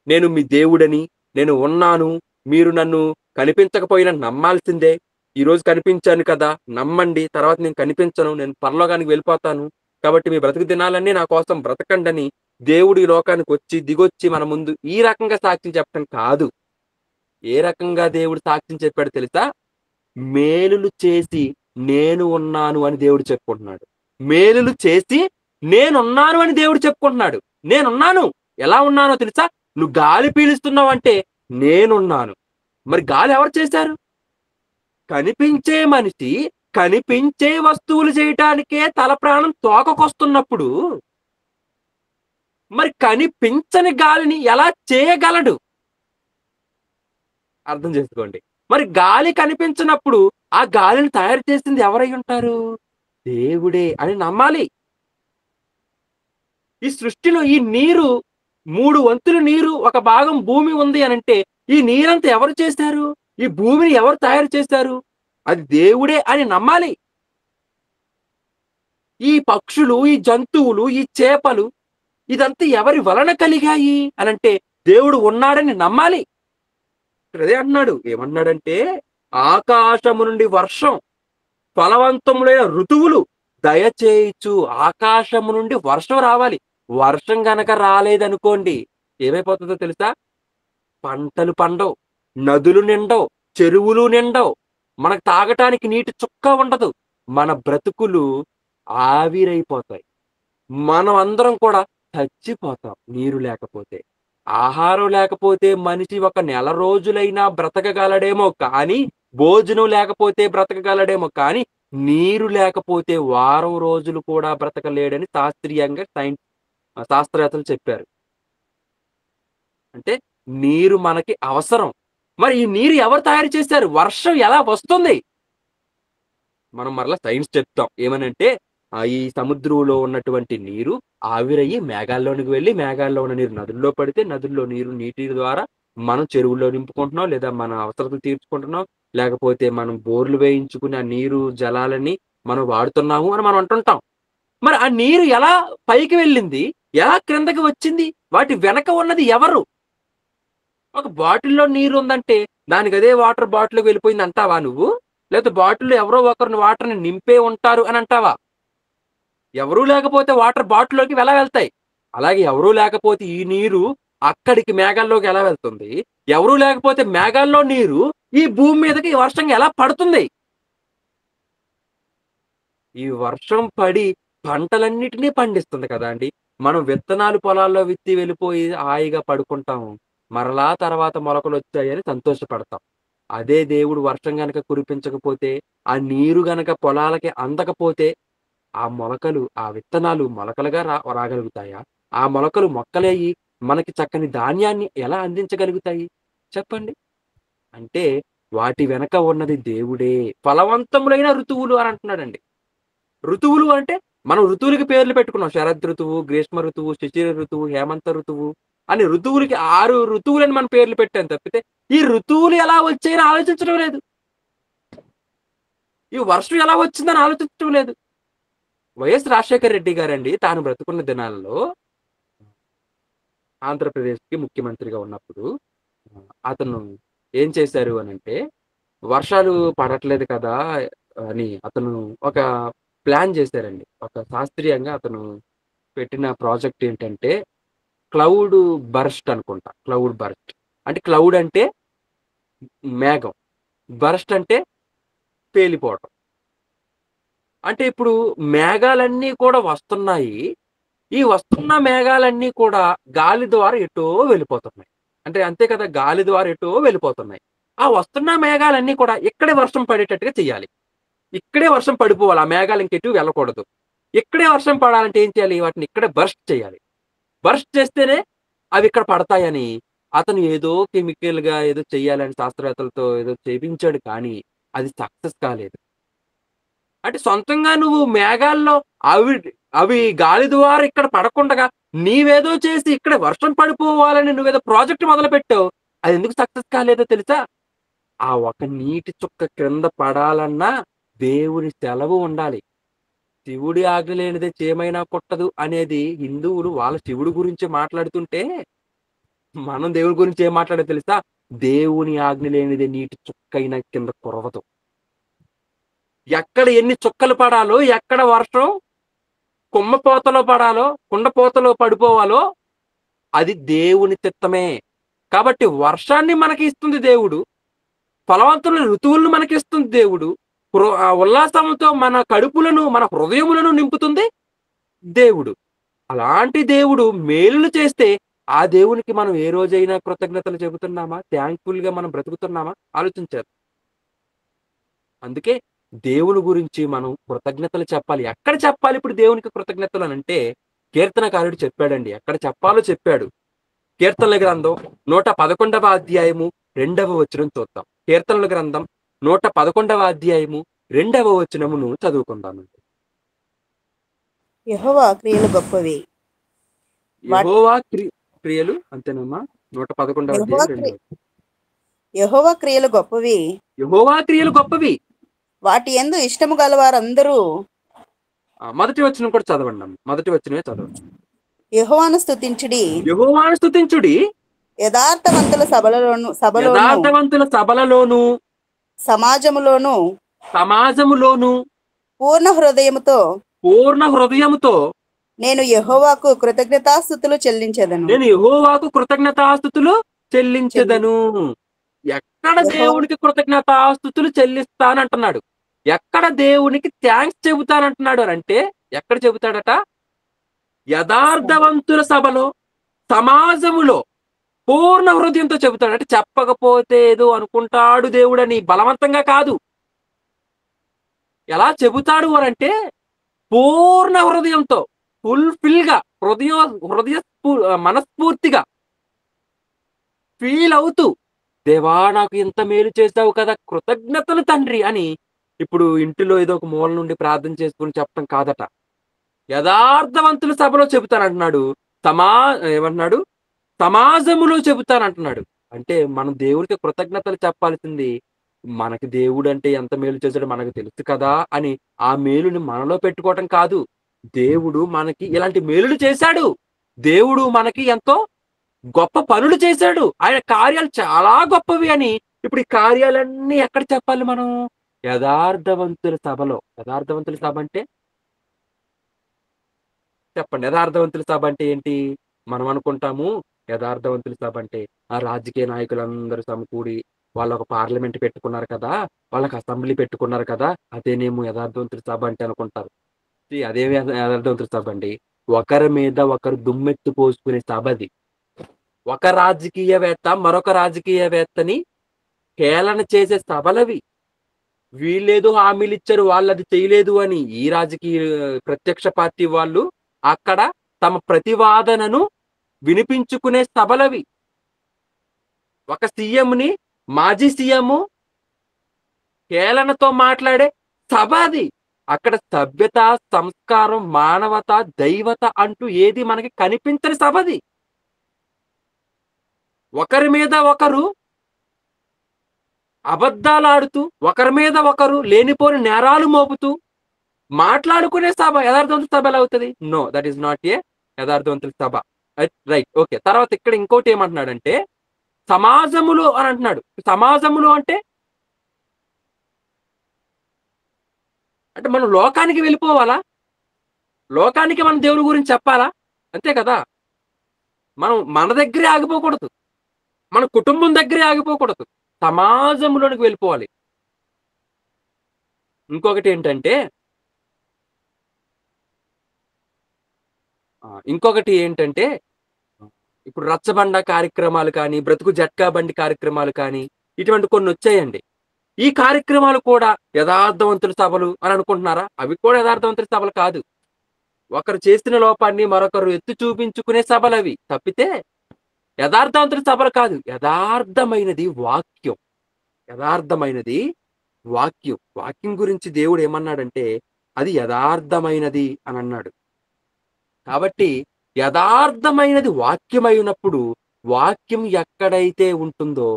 నేను మీ దేవుడని, నేను ఉన్నాను, మీరు నన్ను కనిపించకపోయినా నమ్మాల్సిందే, ఈరోజు కనిపించాను కదా నమ్మండి, తర్వాత నేను కనిపించను, నేను పరలోకానికి వెళ్ళిపోతాను, కాబట్టి మీ బ్రతుకు దినాలన్నీ నా కోసం బ్రతకండి అని దేవుడు ఈ లోకానికి వచ్చి దిగొచ్చి మన ముందు ఈ రకంగా సాక్ష్యం చెప్పడం కాదు. ఏ రకంగా దేవుడు సాక్ష్యం చెప్పాడు తెలుసా? మేలులు చేసి నేను ఉన్నాను అని దేవుడు చెప్పుకుంటున్నాడు. మేలులు చేసి నేనున్నాను అని దేవుడు చెప్పుకుంటున్నాడు. నేనున్నాను. ఎలా ఉన్నానో తెలుసా? నువ్వు గాలి పీలుస్తున్నావు అంటే నేనున్నాను. మరి గాలి ఎవరు చేశారు? కనిపించే మనిషి కనిపించే వస్తువులు చేయటానికే తల ప్రాణం తోకకొస్తున్నప్పుడు మరి కనిపించని గాలిని ఎలా చేయగలడు? అర్థం చేసుకోండి. మరి గాలి కనిపించినప్పుడు ఆ గాలిని తయారు చేసింది ఎవరై ఉంటారు? దేవుడే అని నమ్మాలి. ఈ సృష్టిలో ఈ నీరు 3 వంతుల నీరు, ఒక భాగం భూమి ఉంది అనంటే ఈ నీరంతా ఎవరు చేశారు? ఈ భూమిని ఎవరు తయారు చేశారు? అది దేవుడే అని నమ్మాలి. ఈ పక్షులు, ఈ జంతువులు, ఈ చేపలు ఇదంతా ఎవరి వలన కలిగాయి అనంటే దేవుడు ఉన్నాడని నమ్మాలి. ఇక్కడ అదే అంటున్నాడు. ఏమన్నాడంటే ఆకాశము నుండి వర్షం, ఫలవంతములైన ఋతువులు దయచేయచ్చు. ఆకాశము నుండి వర్షం రావాలి. వర్షం గనక రాలేదనుకోండి ఏమైపోతుందో తెలుసా? పంటలు పండవు, నదులు నిండవు, చెరువులు నిండవు, మనకు తాగటానికి నీటి చుక్క ఉండదు. మన బ్రతుకులు ఆవిరైపోతాయి. మనం అందరం కూడా చచ్చిపోతాం నీరు లేకపోతే. ఆహారం లేకపోతే మనిషి ఒక నెల రోజులైనా బ్రతకగలడేమో కానీ, భోజనం లేకపోతే బ్రతకగలడేమో కానీ, నీరు లేకపోతే వారం రోజులు కూడా బ్రతకలేడని శాస్త్రీయంగా శాస్త్రవేత్తలు చెప్పారు. అంటే నీరు మనకి అవసరం. మరి ఈ నీరు ఎవరు తయారు చేశారు? వర్షం ఎలా వస్తుంది? మనం మరలా సైన్స్ చెప్తాం. ఏమనంటే ఈ సముద్రంలో ఉన్నటువంటి నీరు ఆవిరయ్యి మేఘాల్లోనికి వెళ్ళి, మేఘాల్లో ఉన్న నీరు నదుల్లో పడితే, నదుల్లో నీటి ద్వారా మనం చెరువుల్లో నింపుకుంటున్నాం, లేదా మన అవసరతలు తీర్చుకుంటున్నాం, లేకపోతే మనం బోర్లు వేయించుకుని ఆ నీరు జలాలని మనం వాడుతున్నాము అని మనం అంటుంటాం. మరి ఆ నీరు ఎలా పైకి వెళ్ళింది? ఎలా క్రిందకి వచ్చింది? వాటి వెనక ఉన్నది ఎవరు? ఒక బాటిల్లో నీరు ఉందంటే దానికి అదే వాటర్ బాటిల్లోకి వెళ్ళిపోయింది అంటావా నువ్వు? లేకపోతే బాటిల్లో ఎవరో ఒకరిని వాటర్ని నింపే ఉంటారు అని అంటావా? ఎవరూ లేకపోతే వాటర్ బాటిల్లోకి ఎలా వెళ్తాయి? అలాగే ఎవరూ లేకపోతే ఈ నీరు అక్కడికి మేఘాల్లోకి ఎలా వెళ్తుంది? ఎవరూ లేకపోతే మేఘాల్లో నీరు ఈ భూమి మీదకి వర్షం ఎలా పడుతుంది? ఈ వర్షం పడి పంటలన్నిటినీ పండిస్తుంది కదా అండి. మనం విత్తనాలు పొలాల్లో విత్తి వెళ్ళిపోయి హాయిగా పడుకుంటాము. మరలా తర్వాత మొలకలు వచ్చాయని సంతోషపడతాం. అదే దేవుడు వర్షం గనక కురిపించకపోతే, ఆ నీరు గనక పొలాలకి అందకపోతే, ఆ మొలకలు, ఆ విత్తనాలు మొలకలుగా రాగలుగుతాయా? ఆ మొలకలు మొక్కలయ్యి మనకి చక్కని ధాన్యాన్ని ఎలా అందించగలుగుతాయి? చెప్పండి. అంటే వాటి వెనక ఉన్నది దేవుడే. ఫలవంతములైన ఋతువులు అని అంటున్నాడండి. ఋతువులు అంటే మనం ఋతువులకి పేర్లు పెట్టుకున్నాం. శరద్ ఋతువు, గ్రీష్మ ఋతువు, శిశిర ఋతువు, హేమంత ఋతువు అని ఋతువులకి 6 ఋతువులని మనం పేర్లు పెట్టాం తప్పితే ఈ ఋతువులు ఎలా వచ్చాయని ఆలోచించడం లేదు. ఈ వర్షం ఎలా వచ్చిందని ఆలోచించడం లేదు. వైఎస్ రాజశేఖర రెడ్డి గారండి తాను బ్రతుకున్న దినాల్లో ఆంధ్రప్రదేశ్‌కి ముఖ్యమంత్రిగా ఉన్నప్పుడు అతను ఏం చేశారు అనంటే, వర్షాలు పడట్లేదు కదా అని అతను ఒక ప్లాన్ చేశారండి. ఒక శాస్త్రీయంగా అతను పెట్టిన ప్రాజెక్ట్ ఏంటంటే క్లౌడ్ బర్స్ట్ అనుకుంటా. Cloud burst. అంటే క్లౌడ్ అంటే మేఘం. బర్స్ట్ అంటే పేలిపోవటం. అంటే ఇప్పుడు మేఘాలన్నీ కూడా వస్తున్నాయి. ఈ వస్తున్న మేఘాలన్నీ కూడా గాలి ద్వారా ఎటో వెళ్ళిపోతున్నాయి. అంటే అంతే కదా! గాలి ద్వారా ఎటో వెళ్ళిపోతున్నాయి. ఆ వస్తున్న మేఘాలన్నీ కూడా ఇక్కడే వర్షం పడేటట్టుగా చేయాలి. ఇక్కడే వర్షం పడిపోవాలి. ఆ మేఘాలు ఇంకెటు వెళ్ళకూడదు. ఇక్కడే వర్షం పడాలంటే ఏం చేయాలి? వాటిని ఇక్కడే బర్స్ట్ చేయాలి. బర్స్ట్ చేస్తేనే అవి ఇక్కడ పడతాయని అతను ఏదో కెమికల్‌గా ఏదో చేయాలని శాస్త్రవేత్తలతో ఏదో చేపించాడు కానీ అది సక్సెస్ కాలేదు. అంటే సొంతంగా నువ్వు మేఘాల్లో అవి అవి గాలి ద్వారా ఇక్కడ పడకుండగా నీవేదో చేసి ఇక్కడ వర్షం పడిపోవాలని నువ్వేదో ప్రాజెక్ట్ మొదలుపెట్టావు. అది ఎందుకు సక్సెస్ కాలేదో తెలుసా? ఆ ఒక నీటి చుక్క క్రింద పడాలన్నా దేవుని సెలవు ఉండాలి. శివుడి ఆజ్ఞ లేనిదే చేమైనా కొట్టదు అనేది హిందువులు వాళ్ళ శివుడి గురించి మాట్లాడుతుంటే, మనం దేవుడి గురించి ఏం మాట్లాడేదో తెలుసా? దేవుని ఆజ్ఞ లేనిదే నీటి చుక్కైనా కింద కురవదు. ఎక్కడ ఎన్ని చుక్కలు పడాలో, ఎక్కడ వర్షం కుమ్మపోతలో పడాలో కుండపోతలో పడిపోవాలో అది దేవుని చిత్తమే. కాబట్టి వర్షాన్ని మనకి ఇస్తుంది దేవుడు, ఫలవంతమైన ఋతువులను మనకి ఇస్తుంది దేవుడు, ఉల్లాసంతో మన కడుపులను మన హృదయములను నింపుతుంది దేవుడు. అలాంటి దేవుడు మేలులు చేస్తే ఆ దేవునికి మనం ఏ రోజైనా కృతజ్ఞతలు చెబుతున్నామా? థ్యాంక్ఫుల్ గా మనం బ్రతుకుతున్నామా? ఆలోచించారు. అందుకే దేవుని గురించి మనం కృతజ్ఞతలు చెప్పాలి. ఎక్కడ చెప్పాలి ఇప్పుడు దేవునికి కృతజ్ఞతలు అని అంటే కీర్తనకారుడు చెప్పాడండి. ఎక్కడ చెప్పాలో చెప్పాడు. కీర్తనల గ్రంథం 111వ అధ్యాయము 2వ వచనం చూద్దాం. కీర్తనల గ్రంథం 111వ అధ్యాయము 2వ వచనమును చదువుకుందామండి. యెహోవా క్రియలు గొప్పవి. యెహోవా క్రియలు అంతేనమ్మా. 111వ యెహోవా అధ్యాయం 2వ. యెహోవా క్రియలు గొప్పవి, యెహోవా క్రియలు గొప్పవి. వాటి యందు ఇష్టము గల వారందరూ మొదటి వచనం కూడా చదవండి అమ్మ. మొదటి వచనమే చదవండి. యెహోవాను స్తుతించుడి, యెహోవాను స్తుతించుడి, యథార్థవంతుల సభలోను యథార్థవంతుల సభలలోను సమాజములోను పూర్ణ హృదయముతో పూర్ణ హృదయముతో నేను యెహోవాకు కృతజ్ఞతాస్తుతులు చెల్లించెదను. నేను యెహోవాకు కృతజ్ఞతాస్తుతులు చెల్లించెదను. ఎక్కడ దేవునికి కృతజ్ఞతాస్తుతులు చెల్లిస్తానంటున్నాడు, ఎక్కడ దేవునికి థ్యాంక్స్ చెబుతానంటున్నాడు అని అంటే ఎక్కడ చెబుతాడట? యథార్థవంతుల సభలో సమాజములో పూర్ణ హృదయంతో చెబుతాడు. అంటే చెప్పకపోతే ఏదో అనుకుంటాడు దేవుడని బలవంతంగా కాదు. ఎలా చెబుతాడు అని అంటే పూర్ణ హృదయంతో, ఫుల్ఫిల్ గా, హృదయ మనస్ఫూర్తిగా ఫీల్ అవుతూ, దేవా నాకు ఇంత మేలు చేసావు కదా, కృతజ్ఞతలు తండ్రి అని ఇప్పుడు ఇంటిలో ఏదో ఒక మూల నుండి ప్రార్థన చేసుకుని చెప్పడం కాదట. యథార్థవంతుల సభలో చెబుతానంటున్నాడు. ఏమంటున్నాడు? సమాజములో చెబుతానంటున్నాడు. అంటే మనం దేవుడికి కృతజ్ఞతలు చెప్పాల్సింది మనకి దేవుడు అంటే ఎంత మేలు చేశాడో మనకు తెలుసు కదా అని ఆ మేలుని మనలో పెట్టుకోవటం కాదు. దేవుడు మనకి ఇలాంటి మేలులు చేశాడు, దేవుడు మనకి ఎంతో గొప్ప పనులు చేశాడు, ఆయన కార్యాలు చాలా గొప్పవి అని ఇప్పుడు ఈ కార్యాలన్నీ ఎక్కడ చెప్పాలి మనం? యథార్థవంతుల సభలో. యథార్థవంతుల సభ అంటే చెప్పండి. యథార్థవంతుల సభ అంటే ఏంటి? మనం అనుకుంటాము యథార్థవంతుల సభ అంటే ఆ రాజకీయ నాయకులందరూ సమకూడి వాళ్ళు ఒక పార్లమెంట్ పెట్టుకున్నారు కదా, వాళ్ళకి అసెంబ్లీ పెట్టుకున్నారు కదా, అదేనేమో యథార్థవంతుల సభ అంటే అనుకుంటారు. అదే యథార్థవంతుల సభ అండి. ఒకరి మీద ఒకరు దుమ్మెత్తి పోసుకునే సభ అది. ఒక రాజకీయవేత్త మరొక రాజకీయవేత్తని హేళన చేసే సభలవి. వీళ్ళేదో హామీలు ఇచ్చారు, వాళ్ళది చేయలేదు అని ఈ రాజకీయ ప్రత్యక్ష పార్టీ వాళ్ళు అక్కడ తమ ప్రతివాదనను వినిపించుకునే సభలవి. ఒక సీఎంని మాజీ సీఎం హేళనతో మాట్లాడే సభ అది. అక్కడ సభ్యత, సంస్కారం, మానవత, దైవత అంటూ ఏది మనకి కనిపించని సభది. ఒకరి మీద ఒకరు అబద్ధాలాడుతూ, ఒకరి మీద ఒకరు లేనిపోని నేరాలు మోపుతూ మాట్లాడుకునే సభ యథార్థవంతుల సభ ఎలా అవుతుంది? No, that is not a యథార్థవంతుల సభ. Right, okay. తర్వాత ఇక్కడ ఇంకోటి ఏమంటున్నాడంటే సమాజములో అని అంటున్నాడు. సమాజములో అంటే అంటే మనం లోకానికి వెళ్ళిపోవాలా? లోకానికి మనం దేవుని గురించి చెప్పాలా? అంతే కదా. మనం మన దగ్గరే ఆగిపోకూడదు, మన కుటుంబం దగ్గరే ఆగిపోకూడదు, సమాజంలోనికి వెళ్ళిపోవాలి. ఇంకొకటి ఏంటంటే ఇప్పుడు రచ్చబండ కార్యక్రమాలు కానీ, బ్రతుకు జట్కా బండి కార్యక్రమాలు కానీ ఇటువంటి కొన్ని వచ్చాయండి. ఈ కార్యక్రమాలు కూడా యథార్థవంతుల సభలు అని అనుకుంటున్నారా? అవి కూడా యథార్థవంతుల సభలు కాదు. ఒకరు చేసిన లోపాన్ని మరొకరు ఎత్తి చూపించుకునే సభలు అవి తప్పితే యథార్థవంతుల సభలు కాదు. యథార్థమైనది వాక్యం. యథార్థమైనది వాక్యం. వాక్యం గురించి దేవుడు ఏమన్నాడంటే అది యథార్థమైనది అని అన్నాడు. కాబట్టి యథార్థమైనది వాక్యం అయినప్పుడు వాక్యం ఎక్కడైతే ఉంటుందో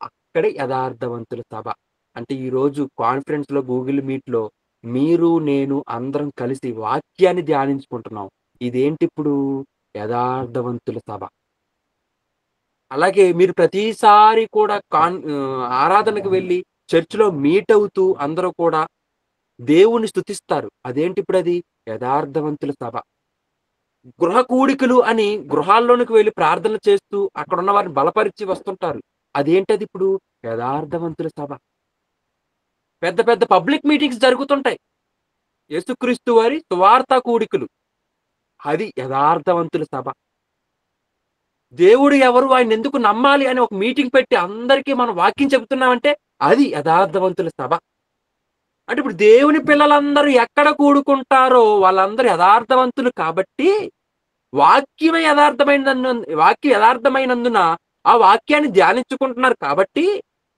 అక్కడే యథార్థవంతుల సభ. అంటే ఈరోజు కాన్ఫరెన్స్ లో, గూగుల్ మీట్ లో మీరు నేను అందరం కలిసి వాక్యాన్ని ధ్యానించుకుంటున్నాం. ఇదేంటి ఇప్పుడు? యథార్థవంతుల సభ. అలాగే మీరు ప్రతిసారి కూడా ఆరాధనకు వెళ్ళి చర్చిలో మీట్ అవుతూ అందరూ కూడా దేవుని స్తుతిస్తారు. అదేంటి ఇప్పుడు అది? యథార్థవంతుల సభ. గృహ కూడికలు అని గృహాల్లోనికి వెళ్లి ప్రార్థన చేస్తూ అక్కడ ఉన్న వారిని బలపరిచి వస్తుంటారు. అదేంటది ఇప్పుడు? యథార్థవంతుల సభ. పెద్ద పెద్ద పబ్లిక్ మీటింగ్స్ జరుగుతుంటాయి. యేసుక్రీస్తు వారి సువార్త కూడికలు. అది యథార్థవంతుల సభ. దేవుడు ఎవరు, ఆయన ఎందుకు నమ్మాలి అని ఒక మీటింగ్ పెట్టి అందరికీ మనం వాక్యం చెబుతున్నామంటే అది యథార్థవంతుల సభ. అంటే ఇప్పుడు దేవుని పిల్లలందరూ ఎక్కడ కూడుకుంటారో వాళ్ళందరూ యథార్థవంతులు కాబట్టి వాక్యం యథార్థమైనందున ఆ వాక్యాన్ని ధ్యానించుకుంటున్నారు కాబట్టి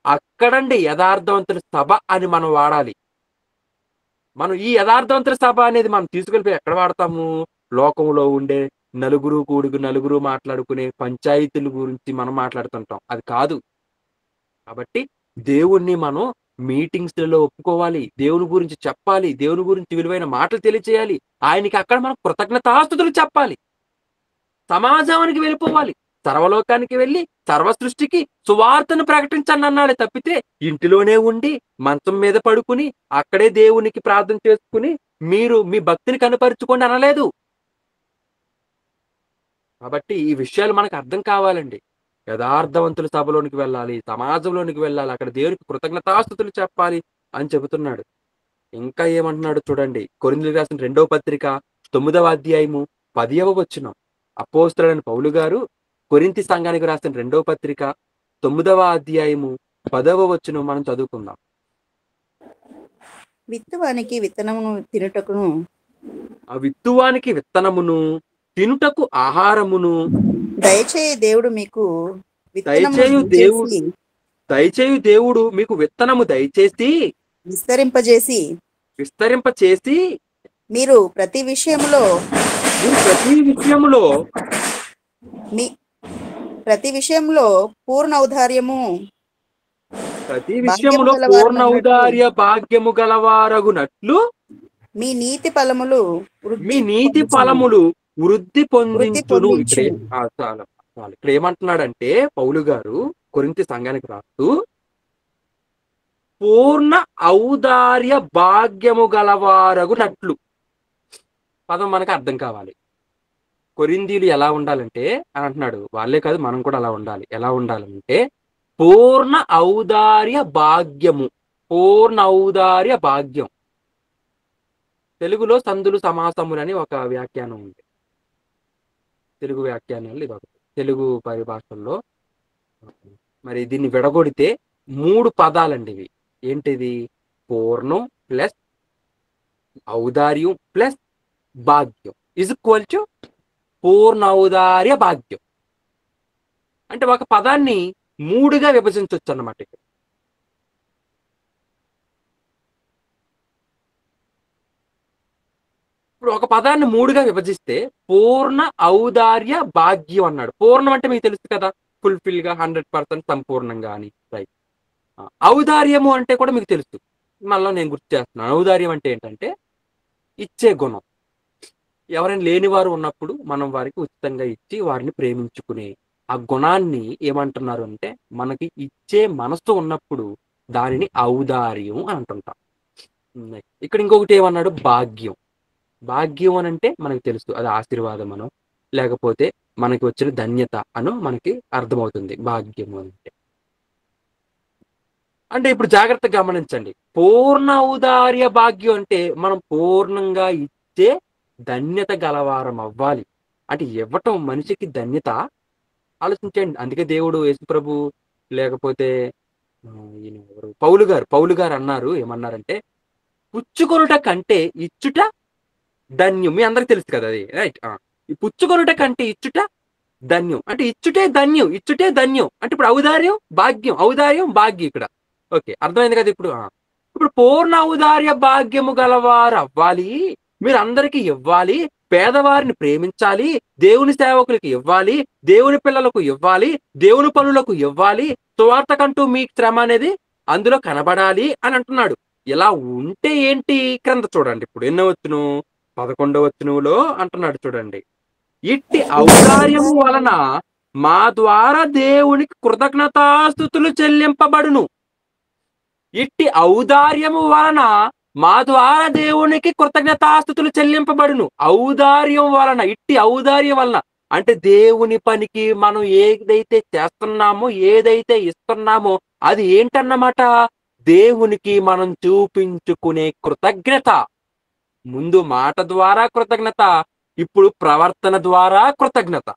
అక్కడండి యథార్థవంతుల సభ అని మనం వాడాలి. మనం ఈ యథార్థవంతుల సభ అనేది మనం తీసుకెళ్ళిపోయి ఎక్కడ వాడతాము? లోకంలో ఉండే నలుగురు మాట్లాడుకునే పంచాయతీల గురించి మనం మాట్లాడుతుంటాం. అది కాదు. కాబట్టి దేవుణ్ణి మనం మీటింగ్స్లలో ఒప్పుకోవాలి, దేవుని గురించి చెప్పాలి, దేవుని గురించి విలువైన మాటలు తెలియచేయాలి. ఆయనకి అక్కడ మనం కృతజ్ఞతాస్తుతులు చెప్పాలి. సమాజానికి వెళ్ళిపోవాలి, సర్వలోకానికి వెళ్ళి సర్వ సృష్టికి సువార్తను ప్రకటించండి అన్నాడే తప్పితే ఇంటిలోనే ఉండి మంచం మీద పడుకుని అక్కడే దేవునికి ప్రార్థన చేసుకుని మీరు మీ భక్తిని కనపరుచుకోండి అనలేదు. కాబట్టి ఈ విషయాలు మనకు అర్థం కావాలండి. యథార్థవంతుల సభలోనికి వెళ్ళాలి, సమాజంలోనికి వెళ్ళాలి, అక్కడ దేవునికి కృతజ్ఞతాస్తుతులు చెప్పాలి అని చెబుతున్నాడు. ఇంకా ఏమంటున్నాడు చూడండి. కొరింథీయులకు రాసిన 2వ పత్రిక 9వ అధ్యాయము 10వ వచనం. అపోస్తలుడైన పౌలు గారు కొరింథీ సంఘానికి రాసిన 2వ పత్రిక 9వ అధ్యాయము 10వ వచనం మనం చదువుకుందాం. విత్తువానికి విత్తనమును తినుటకును, ఆ విత్తువానికి విత్తనమును తినుటకు ఆహారమును దయచేయి దేవుడు మీకు దయచేయు దేవుడు మీకు విత్తనము దయచేసి విస్తరింపచేసి మీరు ప్రతి విషయములో పూర్ణ ఔదార్య భాగ్యము గలవారగునట్లు మీ నీతి ఫలములు వృద్ధి పొందించును. ఇక్కడ ఏమంటున్నాడంటే పౌలు గారు కొరింథీ సంఘానికి రాస్తూ పూర్ణ ఔదార్య భాగ్యము గలవారగునట్లు. పదం మనకు అర్థం కావాలి. కొరింథీయులు ఎలా ఉండాలంటే అని అంటున్నాడు. వాళ్ళే కాదు, మనం కూడా అలా ఉండాలి. ఎలా ఉండాలంటే పూర్ణ ఔదార్య భాగ్యము. పూర్ణ ఔదార్య భాగ్యం. తెలుగులో సందులు సమాసములు అని ఒక వ్యాఖ్యానం ఉంది. తెలుగు వ్యాఖ్యానాలు ఇది ఒకటి. తెలుగు పరిభాషల్లో మరి దీన్ని విడగొడితే 3 పదాలండి ఇవి. ఏంటిది? పూర్ణం ప్లస్ ఔదార్యం ప్లస్ భాగ్యం ఈజ్ ఈక్వల్ టు పూర్ణ ఔదార్య భాగ్యం. అంటే ఒక పదాన్ని 3గా విభజించవచ్చు అన్నమాట. ఇప్పుడు ఒక పదాన్ని 3గా విభజిస్తే పూర్ణ ఔదార్య భాగ్యం అన్నాడు. పూర్ణం అంటే మీకు తెలుసు కదా, ఫుల్ఫిల్ గా 100% సంపూర్ణంగా అని. రైట్. ఔదార్యము అంటే కూడా మీకు తెలుసు. మళ్ళీ నేను గుర్తు చేస్తున్నాను. ఔదార్యం అంటే ఏంటంటే ఇచ్చే గుణం. ఎవరైనా లేని వారు ఉన్నప్పుడు మనం వారికి ఉచితంగా ఇచ్చి వారిని ప్రేమించుకునే ఆ గుణాన్ని ఏమంటున్నారు అంటే మనకి ఇచ్చే మనసు ఉన్నప్పుడు దానిని ఔదార్యం అని అంటుంటాం. ఇక్కడ ఇంకొకటి ఏమన్నాడు? భాగ్యం. భాగ్యం అని అంటే మనకు తెలుసు, అది ఆశీర్వాదం అనో లేకపోతే మనకి వచ్చిన ధన్యత అనో మనకి అర్థమవుతుంది భాగ్యము అంటే. అంటే ఇప్పుడు జాగ్రత్తగా గమనించండి. పూర్ణ ఔదార్య భాగ్యం అంటే మనం పూర్ణంగా ఇచ్చే ధన్యత గలవారం అవ్వాలి. అంటే ఇవ్వటం మనిషికి ధన్యత. ఆలోచించండి. అందుకే దేవుడు యేసుప్రభు లేకపోతే పౌలు గారు అన్నారు, ఏమన్నారంటే పుచ్చుకొనుట కంటే ఇచ్చుట ధన్యం. మీ అందరికి తెలుసు కదా అది. రైట్. ఈ పుచ్చుకొనుట కంటే ఇచ్చుట ధన్యం. అంటే ఇచ్చుటే ధన్యం, ఇచ్చుటే ధన్యం. అంటే ఇప్పుడు ఔదార్యం భాగ్యం, ఔదార్యం భాగ్యం ఇక్కడ. ఓకే, అర్థమైంది కదా ఇప్పుడు. ఇప్పుడు పూర్ణ ఔదార్య భాగ్యము గలవారు అవ్వాలి. మీరు అందరికీ ఇవ్వాలి, పేదవారిని ప్రేమించాలి, దేవుని సేవకులకు ఇవ్వాలి, దేవుని పిల్లలకు ఇవ్వాలి, దేవుని పనులకు ఇవ్వాలి, సువార్తకంటూ మీ శ్రమ అనేది అందులో కనబడాలి అని అంటున్నాడు. ఇలా ఉంటే ఏంటి? క్రింద చూడండి. ఇప్పుడు ఎన్నో వచ్చును? 11వ వచనంలో అంటున్నాడు చూడండి. ఇట్టి ఔదార్యము వలన మా ద్వారా దేవునికి కృతజ్ఞతాస్తుతులు చెల్లింపబడును. ఇట్టి ఔదార్యము వలన మా ద్వారా దేవునికి కృతజ్ఞతాస్తుతులు చెల్లింపబడును. ఔదార్యం వలన, ఇట్టి ఔదార్యం వలన అంటే దేవుని పనికి మనం ఏదైతే చేస్తున్నామో, ఏదైతే ఇస్తున్నామో అది ఏంటన్నమాట? దేవునికి మనం చూపించుకునే కృతజ్ఞత. ముందు మాట ద్వారా కృతజ్ఞత, ఇప్పుడు ప్రవర్తన ద్వారా కృతజ్ఞత.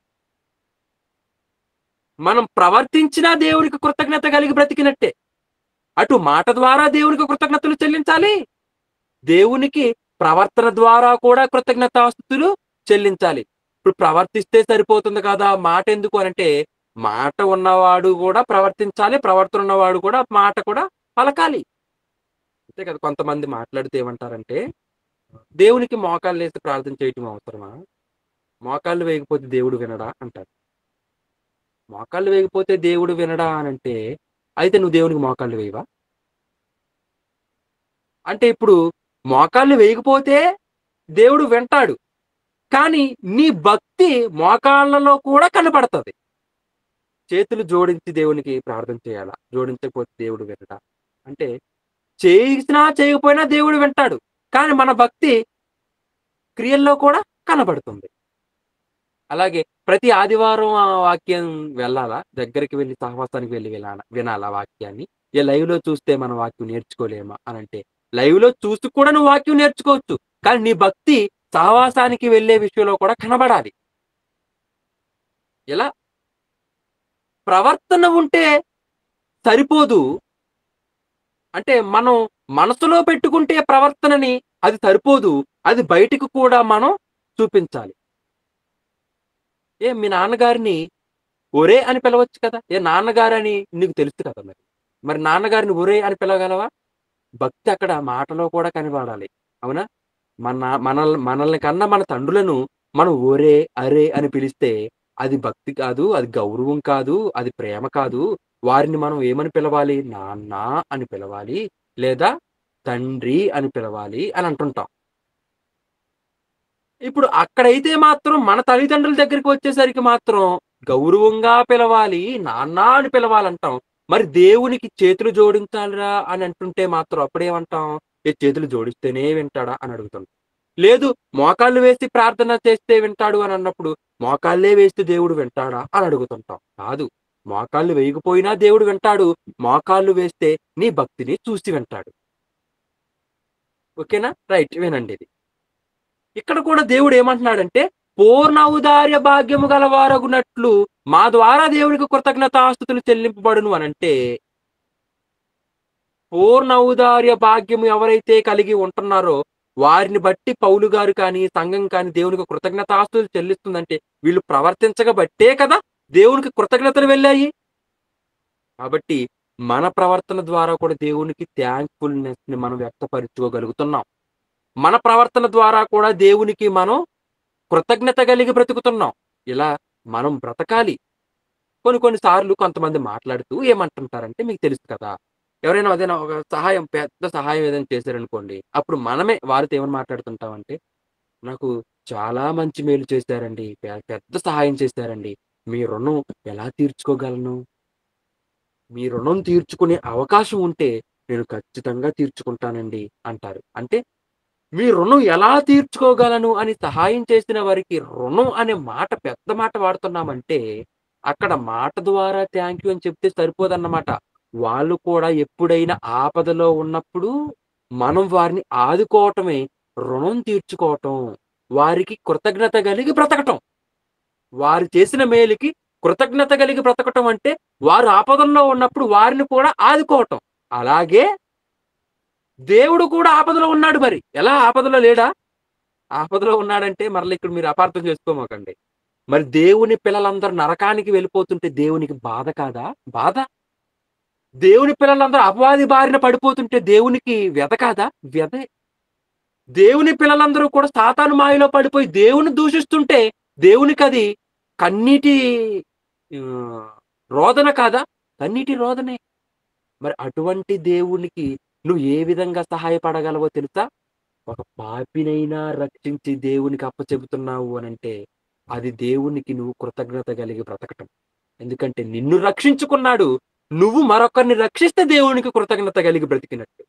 మనం ప్రవర్తించినా దేవునికి కృతజ్ఞత కలిగి బ్రతికినట్టే. అటు మాట ద్వారా దేవునికి కృతజ్ఞతలు చెల్లించాలి, దేవునికి ప్రవర్తన ద్వారా కూడా కృతజ్ఞతాస్తుతులు చెల్లించాలి. ఇప్పుడు ప్రవర్తిస్తే సరిపోతుంది కదా, మాట ఎందుకు అనంటే, మాట ఉన్నవాడు కూడా ప్రవర్తించాలి, ప్రవర్తన ఉన్నవాడు కూడా మాట కూడా పలకాలి. అంతే కదా. కొంతమంది మాట్లాడితే ఏమంటారంటే, దేవునికి మోకాళ్ళు వేసి ప్రార్థన చేయటం అవసరమా? మోకాళ్ళు వేయకపోతే దేవుడు వినడా అంటారు. మోకాళ్ళు వేయకపోతే దేవుడు వినడా అనంటే, అయితే నువ్వు దేవునికి మోకాళ్ళు వేయవా? అంటే ఇప్పుడు మోకాళ్ళు వేయకపోతే దేవుడు వింటాడు, కానీ నీ భక్తి మోకాళ్ళలో కూడా కనపడుతుంది. చేతులు జోడించి దేవునికి ప్రార్థన చేయాలా, జోడించకపోతే దేవుడు వినడా అంటే, చేసినా చేయకపోయినా దేవుడు వింటాడు, కానీ మన భక్తి క్రియల్లో కూడా కనబడుతుంది. అలాగే ప్రతి ఆదివారం ఆ వాక్యం వెళ్ళాలా, దగ్గరికి వెళ్ళి సహవాసానికి వెళ్ళి వినాలా వాక్యాన్ని? లైవ్ లో చూస్తే మన వాక్యం నేర్చుకోలేమా అని అంటే, లైవ్ లో చూస్తూ కూడా నువ్వు వాక్యం నేర్చుకోవచ్చు, కానీ నీ భక్తి సహవాసానికి వెళ్ళే విషయంలో కూడా కనబడాలి. ఎలా? ప్రవర్తన ఉంటే సరిపోదు. అంటే మనం మనసులో పెట్టుకుంటే ప్రవర్తనని అది సరిపోదు, అది బయటికి కూడా మనం చూపించాలి. మీ నాన్నగారిని ఒరే అని పిలవచ్చు కదా. నాన్నగారని నీకు తెలుసు కదా. మరి నాన్నగారిని ఒరే అని పిలవగలవా? భక్తి అక్కడ మాటలో కూడా కనబడాలి. అవునా? మనల్ని కన్నా మన తండ్రులను మనం ఒరే అరే అని పిలిస్తే అది భక్తి కాదు, అది గౌరవం కాదు, అది ప్రేమ కాదు. వారిని మనం ఏమని పిలవాలి? నాన్న అని పిలవాలి, లేదా తండ్రి అని పిలవాలి అని అంటుంటాం. ఇప్పుడు అక్కడైతే మాత్రం మన తల్లిదండ్రుల దగ్గరికి వచ్చేసరికి మాత్రం గౌరవంగా పిలవాలి, నాన్న అని పిలవాలంటాం. మరి దేవునికి చేతులు జోడించాలిరా అని అంటుంటే మాత్రం అప్పుడేమంటాం? చేతులు జోడిస్తేనే వింటాడా అని అడుగుతాం. లేదు, మోకాళ్ళు వేసి ప్రార్థన చేస్తే వింటాడు అని అన్నప్పుడు మోకాళ్ళే వేస్తే దేవుడు వింటాడా అని అడుగుతుంటాం. కాదు, మోకాళ్ళు వేయకపోయినా దేవుడు వింటాడు, మోకాళ్ళు వేస్తే నీ భక్తిని చూసి వింటాడు. ఓకేనా? రైట్, వినండి. ఇది ఇక్కడ కూడా దేవుడు ఏమంటున్నాడంటే, పూర్ణ ఔదార్య భాగ్యము గలవారగునట్లు మా ద్వారా దేవునికి కృతజ్ఞతాస్తుతులు చెల్లింపబడును అనంటే, పూర్ణ ఔదార్య భాగ్యము ఎవరైతే కలిగి ఉంటున్నారో వారిని బట్టి పౌలు గారు కానీ సంఘం కానీ దేవునికి కృతజ్ఞతాస్తుతులు చెల్లిస్తుందంటే వీళ్ళు ప్రవర్తించగబట్టే కదా దేవునికి కృతజ్ఞతలు వెళ్ళాయి. కాబట్టి మన ప్రవర్తన ద్వారా కూడా దేవునికి థ్యాంక్ఫుల్నెస్ ని మనం వ్యక్తపరచుకోగలుగుతున్నాం. మన ప్రవర్తన ద్వారా కూడా దేవునికి మనం కృతజ్ఞత కలిగి బ్రతుకుతున్నాం. ఇలా మనం బ్రతకాలి. కొన్ని సార్లు కొంతమంది మాట్లాడుతూ ఏమంటుంటారంటే, మీకు తెలుసు కదా, ఎవరైనా ఏదైనా ఒక సహాయం, పెద్ద సహాయం ఏదైనా చేశారనుకోండి, అప్పుడు మనమే వారితో ఏమని మాట్లాడుతుంటామంటే, నాకు చాలా మంచి మేలు చేశారండి, పెద్ద సహాయం చేశారండి, మీ రుణం ఎలా తీర్చుకోగలను? మీ రుణం తీర్చుకునే అవకాశం ఉంటే నేను ఖచ్చితంగా తీర్చుకుంటానండి అంటారు. అంటే మీ రుణం ఎలా తీర్చుకోగలను అని సహాయం చేసిన వారికి రుణం అనే మాట, పెద్ద మాట వాడుతున్నామంటే అక్కడ మాట ద్వారా థ్యాంక్ యూ అని చెప్తే సరిపోదన్నమాట. వాళ్ళు కూడా ఎప్పుడైనా ఆపదలో ఉన్నప్పుడు మనం వారిని ఆదుకోవటమే రుణం తీర్చుకోవటం, వారికి కృతజ్ఞత కలిగి బ్రతకటం. వారు చేసిన మేలుకి కృతజ్ఞత కలిగి బ్రతకటం అంటే వారు ఆపదల్లో ఉన్నప్పుడు వారిని కూడా ఆదుకోవటం. అలాగే దేవుడు కూడా ఆపదలో ఉన్నాడు. మరి ఎలా ఆపదలో లేడా? ఆపదలో ఉన్నాడంటే మరలా ఇక్కడ మీరు అపార్థం చేసుకోమాకండి. మరి దేవుని పిల్లలందరూ నరకానికి వెళ్ళిపోతుంటే దేవునికి బాధ కాదా? బాధ. దేవుని పిల్లలందరూ అపవాది బారిన పడిపోతుంటే దేవునికి వ్యధ కాదా? వ్యధే. దేవుని పిల్లలందరూ కూడా సాతాను మాయలో పడిపోయి దేవుని దూషిస్తుంటే దేవునికి అది కన్నీటి రోదన కాదా? కన్నీటి రోదనే. మరి అటువంటి దేవునికి నువ్వు ఏ విధంగా సహాయపడగలవో తెలుసా? ఒక పాపినైనా రక్షించి దేవునికి అప్పచెబుతున్నావు అనంటే అది దేవునికి నువ్వు కృతజ్ఞత కలిగి బ్రతకటం. ఎందుకంటే నిన్ను రక్షించుకున్నాడు, నువ్వు మరొకరిని రక్షిస్తే దేవునికి కృతజ్ఞత కలిగి బ్రతికినట్టు.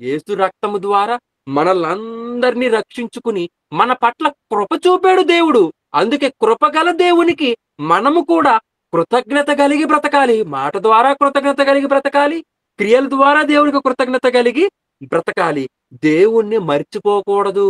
యేసు రక్తము ద్వారా మనల్నందరినీ రక్షించుకుని మన పట్ల కృప చూపాడు దేవుడు. అందుకే కృపగల దేవునికి మనము కూడా కృతజ్ఞత కలిగి బ్రతకాలి. మాట ద్వారా కృతజ్ఞత కలిగి బ్రతకాలి, క్రియల ద్వారా దేవునికి కృతజ్ఞత కలిగి బ్రతకాలి. దేవుణ్ణి మర్చిపోకూడదు.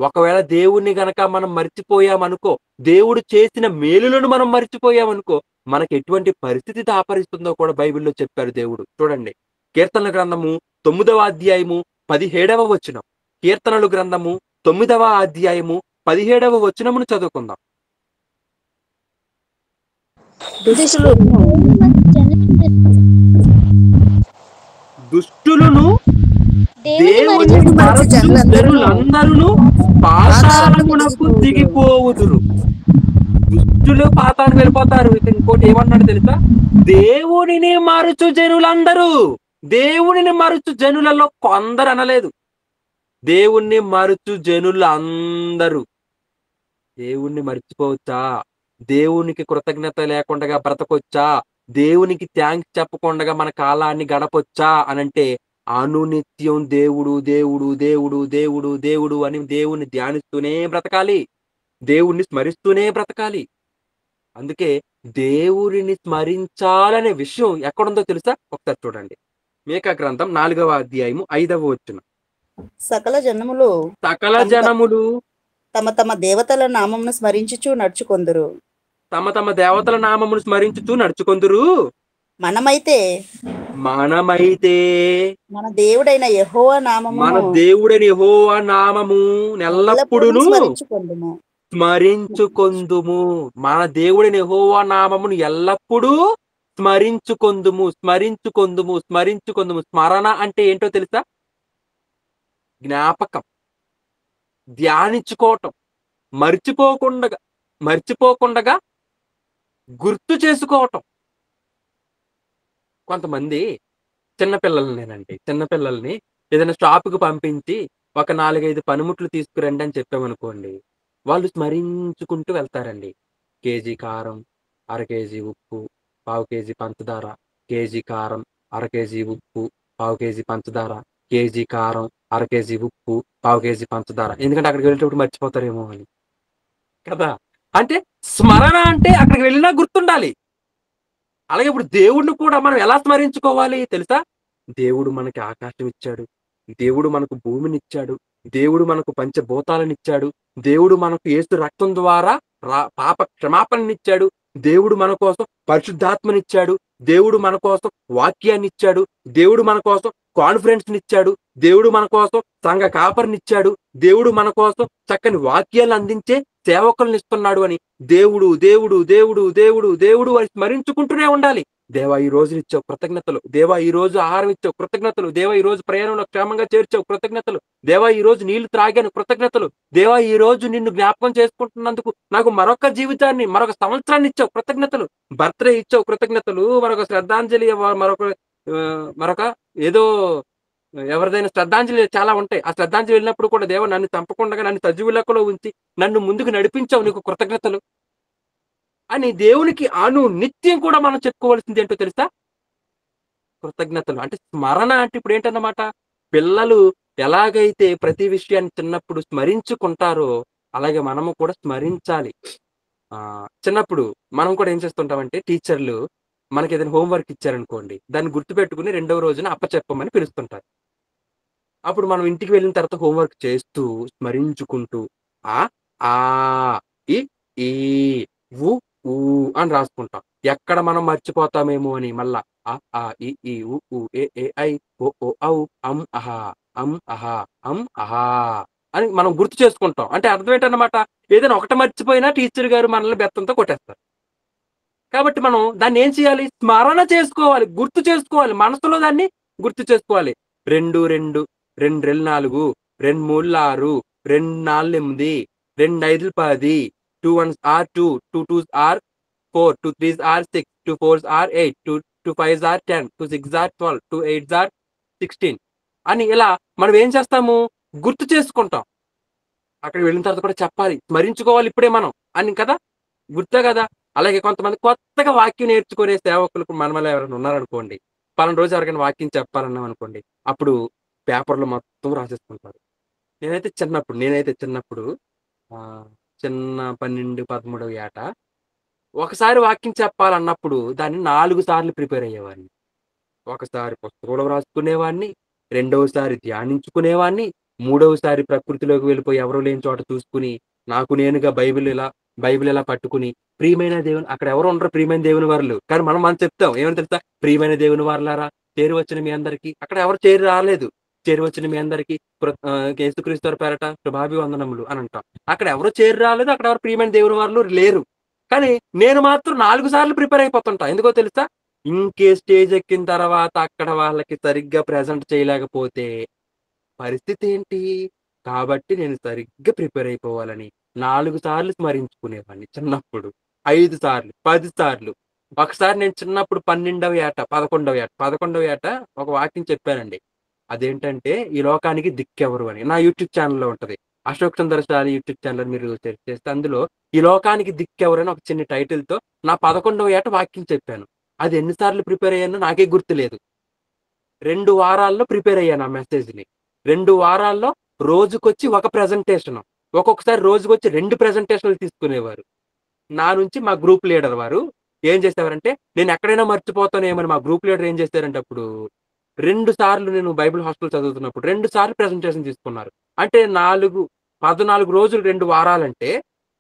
ఒకవేళ దేవుణ్ణి గనక మనం మర్చిపోయామనుకో, దేవుడు చేసిన మేలులను మనం మర్చిపోయామనుకో, మనకి ఎటువంటి పరిస్థితి దాపరిస్తుందో కూడా బైబిల్లో చెప్పారు దేవుడు. చూడండి, కీర్తనల గ్రంథము 9వ అధ్యాయము 17వ వచనం. కీర్తనలు గ్రంథము 9వ అధ్యాయము 17వ వచనమును చదువుకుందాం. దుష్టులను దేవుని మరచు జనులందరూ పాతాళమునకు దిగిపోవుదురు. దుష్టులు పాతానికి వెళ్ళిపోతారు. ఇంకోటి ఏమన్నాడు తెలుసా? దేవునిని మరచు జనులందరూ. దేవునిని మరచు జనులలో కొందరు అనలేదు, దేవుణ్ణి మరచు జనులందరూ. దేవుణ్ణి మర్చిపోవచ్చా? దేవునికి కృతజ్ఞత లేకుండా బ్రతకొచ్చా? దేవునికి థ్యాంక్స్ చెప్పకుండా మన కాలాన్ని గడపొచ్చా అనంటే, అనునిత్యం దేవుడు దేవుడు దేవుడు దేవుడు దేవుడు అని దేవుణ్ణి ధ్యానిస్తూనే బ్రతకాలి, దేవుణ్ణి స్మరిస్తూనే బ్రతకాలి. అందుకే దేవుడిని స్మరించాలనే విషయం ఎక్కడుందో తెలుసా? ఒకసారి చూడండి, మీకా గ్రంథం 4వ అధ్యాయము 5వ వచనం. సకల జనములు తమ తమ దేవతల నామమును స్మరించుచు నడుచుకొందురు. తమ తమ దేవతల నామమును స్మరించుచు నడుచుకొందురు. మనమైతే మన దేవుడైన యెహోవా నామము ఎల్లప్పుడూ స్మరించుకొందుము. మన దేవుడైన యెహోవా నామమును ఎల్లప్పుడూ స్మరించుకొందుము. స్మరణ అంటే ఏంటో తెలుసా? జ్ఞాపకం, ధ్యానించుకోవటం, మర్చిపోకుండా గుర్తు చేసుకోవటం. కొంతమంది చిన్నపిల్లల్ని ఏదైనా షాపుకి పంపించి ఒక 4-5 పనిముట్లు తీసుకురండి అని చెప్పామనుకోండి, వాళ్ళు స్మరించుకుంటూ వెళ్తారండి. కేజీ కారం, అర కేజీ ఉప్పు, పావు కేజీ పంచదార, కేజీ కారం, అర కేజీ ఉప్పు, పావు కేజీ పంచదార, కేజీ కారం, అర కేజీ ఉప్పు, పావు కేజీ పంచదార. ఎందుకంటే అక్కడికి వెళ్ళేటప్పుడు మర్చిపోతారేమో అని కదా. అంటే స్మరణ అంటే అక్కడికి వెళ్ళినా గుర్తుండాలి. అలాగే ఇప్పుడు దేవుడిని కూడా మనం ఎలా స్మరించుకోవాలి తెలుసా? దేవుడు మనకి ఆకాశం ఇచ్చాడు, దేవుడు మనకు భూమినిచ్చాడు, దేవుడు మనకు పంచభూతాలనిచ్చాడు, దేవుడు మనకు యేసు రక్తం ద్వారా పాప క్షమాపణనిచ్చాడు, దేవుడు మన కోసం పరిశుద్ధాత్మనిచ్చాడు, దేవుడు మన కోసం వాక్యాన్ని ఇచ్చాడు, దేవుడు మన కోసం కాన్ఫరెన్స్ నిచ్చాడు, దేవుడు మన కోసం సంఘ కాపరినిచ్చాడు, దేవుడు మన కోసం చక్కని వాక్యాలను అందించే సేవకులను ఇస్తున్నాడు అని దేవుడు దేవుడు దేవుడు దేవుడు దేవుడు అని స్మరించుకుంటూనే ఉండాలి. దేవా ఈ రోజు ఇచ్చావు కృతజ్ఞతలు, దేవా ఈ రోజు ఆహారం ఇచ్చావు కృతజ్ఞతలు, దేవా ఈ రోజు ప్రయాణంలో క్షేమంగా చేర్చావు కృతజ్ఞతలు, దేవా ఈ రోజు నీళ్లు త్రాగాను కృతజ్ఞతలు, దేవా ఈ రోజు నిన్ను జ్ఞాపకం చేసుకుంటున్నందుకు నాకు మరొక జీవితాన్ని, మరొక సంవత్సరాన్ని ఇచ్చావు కృతజ్ఞతలు, బర్త్డే ఇచ్చావు కృతజ్ఞతలు, మరొక శ్రద్ధాంజలి, మరొక ఏదో ఎవరిదైనా శ్రద్ధాంజలి చాలా ఉంటాయి. ఆ శ్రద్ధాంజలి వెళ్ళినప్పుడు కూడా దేవా నన్ను చంపకుండా నన్ను సజీవ లెక్కలో ఉంచి నన్ను ముందుకు నడిపించావు, నీకు కృతజ్ఞతలు అని దేవునికి నిత్యం కూడా మనం చెప్పుకోవాల్సింది ఏంటో తెలుసా? కృతజ్ఞతలు. అంటే స్మరణ అంటే ఇప్పుడు ఏంటన్నమాట, పిల్లలు ఎలాగైతే ప్రతి విషయాన్ని చిన్నప్పుడు స్మరించుకుంటారో అలాగే మనము కూడా స్మరించాలి. చిన్నప్పుడు మనం కూడా ఏం చేస్తుంటామంటే, టీచర్లు మనకి ఏదైనా హోంవర్క్ ఇచ్చారనుకోండి, దాన్ని గుర్తుపెట్టుకుని 2వ రోజున అప్పచెప్పమని పిలుస్తుంటారు. అప్పుడు మనం ఇంటికి వెళ్ళిన తర్వాత హోంవర్క్ చేస్తూ స్మరించుకుంటూ ఆ ఆ ఈ ఈ ఉ ఊ అని రాసుకుంటాం. ఎక్కడ మనం మర్చిపోతామేమో అని మళ్ళా ఆ ఆ ఈ ఈ ఉ ఊ ఏ ఏ ఐ ఓ ఓ ఔ అం అహా అని మనం గుర్తు చేసుకుంటాం. అంటే అర్థం ఏంటన్నమాట, ఏదైనా ఒకటి మర్చిపోయినా టీచర్ గారు మనల్ని బెత్తంతో కొట్టేస్తారు. కాబట్టి మనం దాన్ని ఏం చేయాలి? స్మరణ చేసుకోవాలి, గుర్తు చేసుకోవాలి, మనసులో దాన్ని గుర్తు చేసుకోవాలి. 2 2 2 2 4 2 3 6 2 4 8 2 5 10 2 1 are 2 2 2 are 4 2 3 are 6 2 4 are 8 2 5 are 10 2 6 are 12 2 8 are 16 అని ఇలా మనం ఏం చేస్తాము? గుర్తు చేసుకుంటాం. అక్కడికి వెళ్ళిన తర్వాత కూడా చెప్పాలి, స్మరించుకోవాలి ఇప్పుడే మనం అని కదా, గుర్తే కదా. అలాగే కొంతమంది కొత్తగా వాక్యం నేర్చుకునే సేవకులకు మనలో ఎవరైనా ఉన్నారనుకోండి, పలానా రోజు ఎవరికైనా వాక్యం చెప్పాలన్నాం అనుకోండి, అప్పుడు పేపర్లో మొత్తం రాసేసుకుంటారు. నేనైతే చిన్నప్పుడు చిన్న 12, 13 ఏట ఒకసారి వాక్యం చెప్పాలన్నప్పుడు దాన్ని 4 సార్లు ప్రిపేర్ అయ్యేవాడిని. ఒకసారి పుస్తకంలో రాసుకునేవాడిని, రెండవసారి ధ్యానించుకునేవాడిని, మూడవసారి ప్రకృతిలోకి వెళ్ళిపోయి ఎవరు లేని చోట చూసుకుని నాకు నేనుగా బైబిల్ ఇలా పట్టుకుని ప్రియమైన దేవుని, అక్కడ ఎవరు ఉండరు ప్రియమైన దేవుని వారులు, కానీ మనం చెప్తాం ఏమని తెలుసా, ప్రియమైన దేవుని వారులారా చేరి వచ్చిన మీ అందరికీ. అక్కడ ఎవరు చేరి రాలేదు. చేరి వచ్చిన మీ అందరికీ యేసుక్రీస్తు వారి పేరట శుభాభివందనములు అని అంటాం. అక్కడ ఎవరు చేరి రాలేదు, అక్కడ ఎవరు ప్రియమైన దేవుని వారులు లేరు. కానీ నేను మాత్రం 4 సార్లు ప్రిపేర్ అయిపోతుంటా. ఎందుకో తెలుసా, ఇంకే స్టేజ్ ఎక్కిన తర్వాత అక్కడ వాళ్ళకి సరిగ్గా ప్రెజెంట్ చేయలేకపోతే పరిస్థితి ఏంటి? కాబట్టి నేను సరిగ్గా ప్రిపేర్ అయిపోవాలని 4 సార్లు స్మరించుకునేవాడిని చిన్నప్పుడు. 5 సార్లు, 10 సార్లు. ఒకసారి నేను చిన్నప్పుడు 11వ ఏట ఒక వాక్యం చెప్పానండి. అదేంటంటే ఈ లోకానికి దిక్కెవరు అని. నా యూట్యూబ్ ఛానల్లో ఉంటది. అశోక్ చంద్రశాలి యూట్యూబ్ ఛానల్ మీరు సెర్చ్ చేస్తే అందులో ఈ లోకానికి దిక్కెవరు అని ఒక చిన్న టైటిల్‌తో నా 11వ ఏట వాక్యం చెప్పాను. అది ఎన్నిసార్లు ప్రిపేర్ అయ్యానో నాకే గుర్తులేదు. 2 వారాల్లో ప్రిపేర్ అయ్యాను ఆ మెసేజ్‌ని. 2 వారాల్లో రోజుకొచ్చి ఒక ప్రెజెంటేషన్. ఒక్కొక్కసారి రోజుకొచ్చి 2 ప్రెజెంటేషన్‌లు తీసుకునేవారు. నా నుంచి మా గ్రూప్ లీడర్ వారు ఏం చేసేవారంటే, నేను ఎక్కడైనా మర్చిపోతానేమని మా గ్రూప్ లీడర్ ఏం చేశారంటే అప్పుడు 2 సార్లు, నేను బైబిల్ హాస్టల్ చదువుతున్నప్పుడు 2 సార్లు ప్రెజెంటేషన్ తీసుకున్నారు. అంటే 14 రోజులు 2 వారాలంటే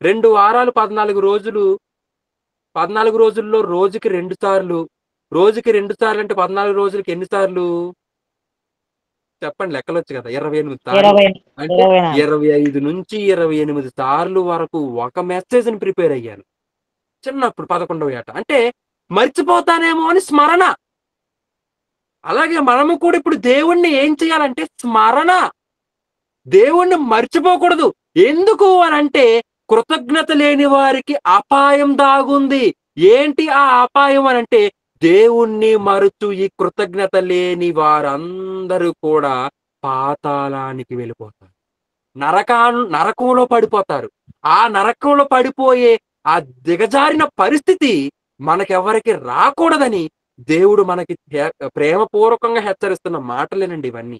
2 వారాలు 14 రోజులు, 14 రోజుల్లో రోజుకి 2 సార్లు, రోజుకి 2 సార్లు అంటే 14 రోజులకి ఎన్ని సార్లు చెప్పండి, లెక్కలొచ్చు కదా, 28 సార్లు. అంటే 25 నుంచి 28 సార్లు వరకు ఒక మెసేజ్‌ని ప్రిపేర్ అయ్యాను చిన్నప్పుడు 11వ ఏట. అంటే మర్చిపోతానేమో అని స్మరణ. అలాగే మనము కూడా ఇప్పుడు దేవుణ్ణి ఏం చేయాలంటే స్మరణ. దేవుణ్ణి మర్చిపోకూడదు. ఎందుకు అనంటే కృతజ్ఞత లేని వారికి అపాయం దాగుంది. ఏంటి ఆ అపాయం అనంటే, దేవుణ్ణి మరుచు ఈ కృతజ్ఞత లేని వారందరూ కూడా పాతాళానికి వెళ్ళిపోతారు. నరకంలో పడిపోతారు. ఆ నరకంలో పడిపోయే ఆ దిగజారిన పరిస్థితి మనకెవరికి రాకూడదని దేవుడు మనకి ప్రేమపూర్వకంగా హెచ్చరిస్తున్న మాటలేనండి ఇవన్నీ.